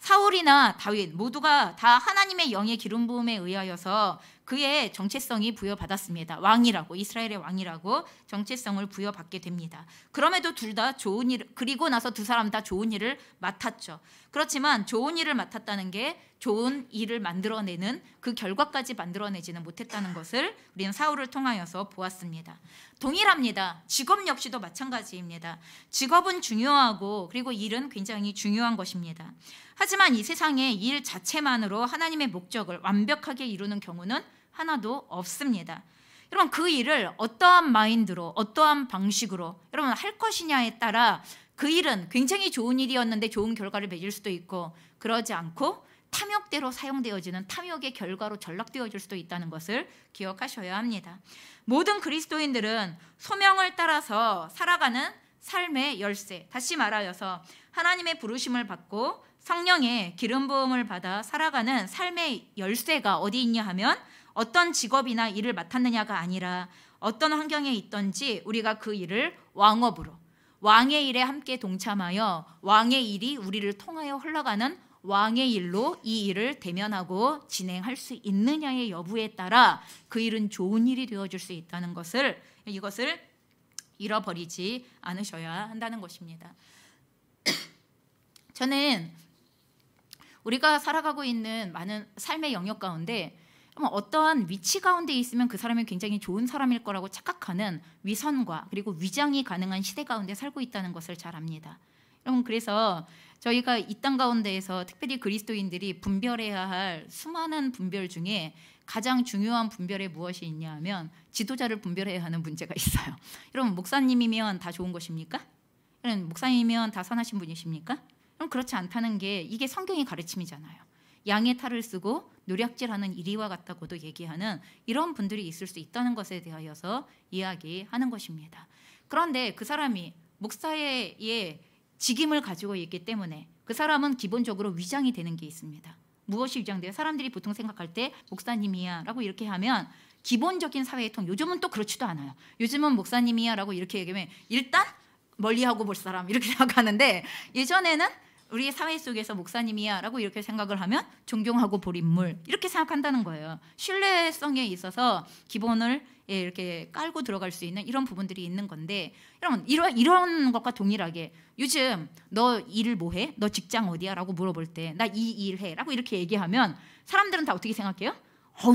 사울이나 다윗 모두가 다 하나님의 영의 기름 부음에 의하여서 그의 정체성이 부여받았습니다. 왕이라고, 이스라엘의 왕이라고 정체성을 부여받게 됩니다. 그럼에도 둘 다 좋은 일, 그리고 나서 두 사람 다 좋은 일을 맡았죠. 그렇지만 좋은 일을 맡았다는 게 좋은 일을 만들어내는 그 결과까지 만들어내지는 못했다는 것을 우리는 사울을 통하여서 보았습니다. 동일합니다. 직업 역시도 마찬가지입니다. 직업은 중요하고 그리고 일은 굉장히 중요한 것입니다. 하지만 이 세상에 일 자체만으로 하나님의 목적을 완벽하게 이루는 경우는 하나도 없습니다. 여러분, 그 일을 어떠한 마인드로 어떠한 방식으로 여러분 할 것이냐에 따라 그 일은 굉장히 좋은 일이었는데 좋은 결과를 맺을 수도 있고, 그러지 않고 탐욕대로 사용되어지는 탐욕의 결과로 전락되어질 수도 있다는 것을 기억하셔야 합니다. 모든 그리스도인들은 소명을 따라서 살아가는 삶의 열쇠, 다시 말하여서 하나님의 부르심을 받고 성령의 기름 부음을 받아 살아가는 삶의 열쇠가 어디 있냐 하면 어떤 직업이나 일을 맡았느냐가 아니라 어떤 환경에 있든지 우리가 그 일을 왕업으로, 왕의 일에 함께 동참하여 왕의 일이 우리를 통하여 흘러가는 왕의 일로 이 일을 대면하고 진행할 수 있느냐의 여부에 따라 그 일은 좋은 일이 되어줄 수 있다는 것을, 이것을 잃어버리지 않으셔야 한다는 것입니다. 저는 우리가 살아가고 있는 많은 삶의 영역 가운데 어떠한 위치 가운데 있으면 그 사람이 굉장히 좋은 사람일 거라고 착각하는 위선과 그리고 위장이 가능한 시대 가운데 살고 있다는 것을 잘 압니다. 여러분, 그래서 저희가 이 땅 가운데에서 특별히 그리스도인들이 분별해야 할 수많은 분별 중에 가장 중요한 분별이 무엇이 있냐 하면 지도자를 분별해야 하는 문제가 있어요. 여러분, 목사님이면 다 좋은 것입니까? 여러분, 목사님이면 다 선하신 분이십니까? 그럼 그렇지 않다는 게 이게 성경의 가르침이잖아요. 양의 탈을 쓰고 노략질하는 이리와 같다고도 얘기하는 이런 분들이 있을 수 있다는 것에 대하여서 이야기하는 것입니다. 그런데 그 사람이 목사의 직임을 가지고 있기 때문에 그 사람은 기본적으로 위장이 되는 게 있습니다. 무엇이 위장돼요? 사람들이 보통 생각할 때 목사님이야 라고 이렇게 하면 기본적인 사회의 통, 요즘은 또 그렇지도 않아요. 요즘은 목사님이야 라고 이렇게 얘기하면 일단 멀리하고 볼 사람 이렇게 생각하는데, 예전에는 우리 사회 속에서 목사님이야 라고 이렇게 생각을 하면 존경하고 볼 인물 이렇게 생각한다는 거예요. 신뢰성에 있어서 기본을 이렇게 깔고 들어갈 수 있는 이런 부분들이 있는 건데, 여러분 이런 것과 동일하게 요즘 너 일을 뭐 해? 너 직장 어디야? 라고 물어볼 때 나 이 일 해 라고 이렇게 얘기하면 사람들은 다 어떻게 생각해요?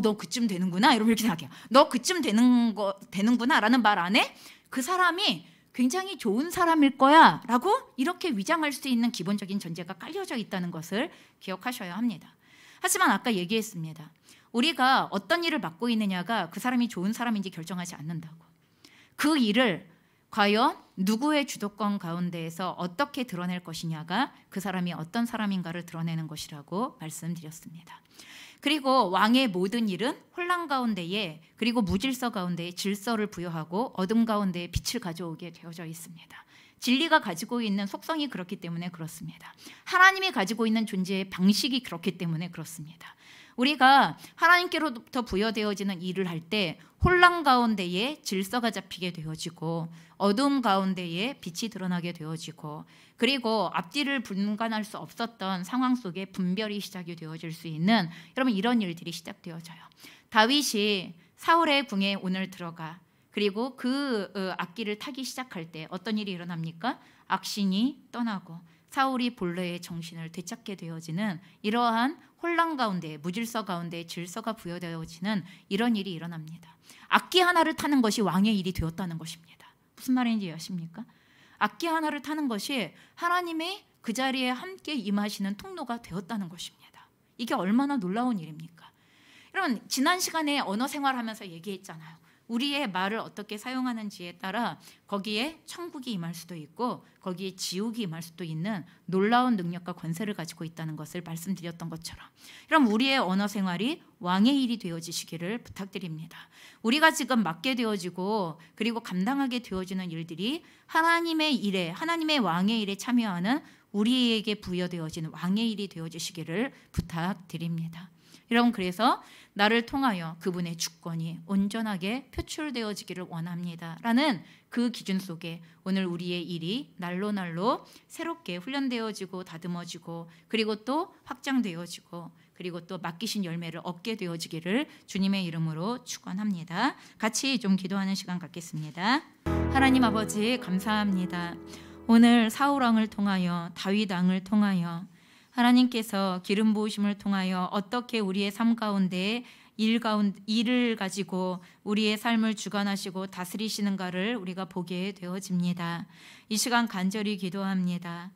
너 그쯤 되는구나 이러면 이렇게 생각해요. 너 그쯤 되는구나 라는 말 안에 그 사람이 굉장히 좋은 사람일 거야 라고 이렇게 위장할 수 있는 기본적인 전제가 깔려져 있다는 것을 기억하셔야 합니다. 하지만 아까 얘기했습니다. 우리가 어떤 일을 맡고 있느냐가 그 사람이 좋은 사람인지 결정하지 않는다고. 그 일을 과연 누구의 주도권 가운데에서 어떻게 드러낼 것이냐가 그 사람이 어떤 사람인가를 드러내는 것이라고 말씀드렸습니다. 그리고 왕의 모든 일은 혼란 가운데에 그리고 무질서 가운데에 질서를 부여하고 어둠 가운데에 빛을 가져오게 되어져 있습니다. 진리가 가지고 있는 속성이 그렇기 때문에 그렇습니다. 하나님이 가지고 있는 존재의 방식이 그렇기 때문에 그렇습니다. 우리가 하나님께로부터 부여되어지는 일을 할 때 혼란 가운데에 질서가 잡히게 되어지고 어두움 가운데에 빛이 드러나게 되어지고 그리고 앞뒤를 분간할 수 없었던 상황 속에 분별이 시작이 되어질 수 있는 여러분 이런 일들이 시작되어져요. 다윗이 사울의 궁에 오늘 들어가 그리고 그 악기를 타기 시작할 때 어떤 일이 일어납니까? 악신이 떠나고 사울이 본래의 정신을 되찾게 되어지는 이러한 혼란 가운데 무질서 가운데 질서가 부여되어지는 이런 일이 일어납니다. 악기 하나를 타는 것이 왕의 일이 되었다는 것입니다. 무슨 말인지 아십니까? 악기 하나를 타는 것이 하나님의 그 자리에 함께 임하시는 통로가 되었다는 것입니다. 이게 얼마나 놀라운 일입니까? 여러분 지난 시간에 언어 생활하면서 얘기했잖아요. 우리의 말을 어떻게 사용하는지에 따라 거기에 천국이 임할 수도 있고 거기에 지옥이 임할 수도 있는 놀라운 능력과 권세를 가지고 있다는 것을 말씀드렸던 것처럼 그럼 우리의 언어 생활이 왕의 일이 되어지시기를 부탁드립니다. 우리가 지금 맡게 되어지고 그리고 감당하게 되어지는 일들이 하나님의 일에 하나님의 왕의 일에 참여하는 우리에게 부여되어지는 왕의 일이 되어지시기를 부탁드립니다. 여러분 그래서 나를 통하여 그분의 주권이 온전하게 표출되어지기를 원합니다 라는 그 기준 속에 오늘 우리의 일이 날로 날로 새롭게 훈련되어지고 다듬어지고 그리고 또 확장되어지고 그리고 또 맡기신 열매를 얻게 되어지기를 주님의 이름으로 축원합니다. 같이 좀 기도하는 시간 갖겠습니다. 하나님 아버지 감사합니다. 오늘 사울 왕을 통하여 다윗 왕을 통하여 하나님께서 기름 부으심을 통하여 어떻게 우리의 삶 가운데 일을 가지고 우리의 삶을 주관하시고 다스리시는가를 우리가 보게 되어집니다. 이 시간 간절히 기도합니다.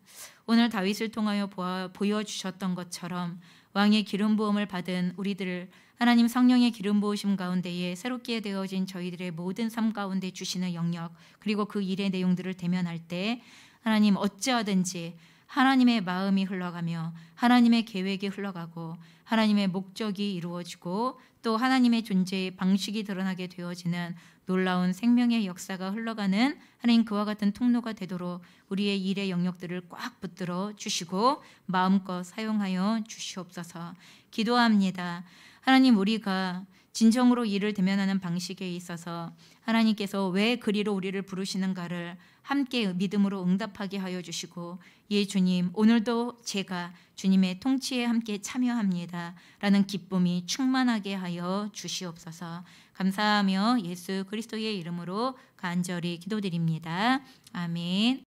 오늘 다윗을 통하여 보여주셨던 것처럼 왕의 기름 부음을 받은 우리들 하나님 성령의 기름 부으심 가운데에 새롭게 되어진 저희들의 모든 삶 가운데 주시는 영역 그리고 그 일의 내용들을 대면할 때 하나님 어찌하든지 하나님의 마음이 흘러가며 하나님의 계획이 흘러가고 하나님의 목적이 이루어지고 또 하나님의 존재의 방식이 드러나게 되어지는 놀라운 생명의 역사가 흘러가는 하나님 그와 같은 통로가 되도록 우리의 일의 영역들을 꽉 붙들어 주시고 마음껏 사용하여 주시옵소서. 기도합니다. 하나님 우리가 진정으로 일을 대면하는 방식에 있어서 하나님께서 왜 그리로 우리를 부르시는가를 함께 믿음으로 응답하게 하여 주시고 예 주님 오늘도 제가 주님의 통치에 함께 참여합니다 라는 기쁨이 충만하게 하여 주시옵소서. 감사하며 예수 그리스도의 이름으로 간절히 기도드립니다. 아멘.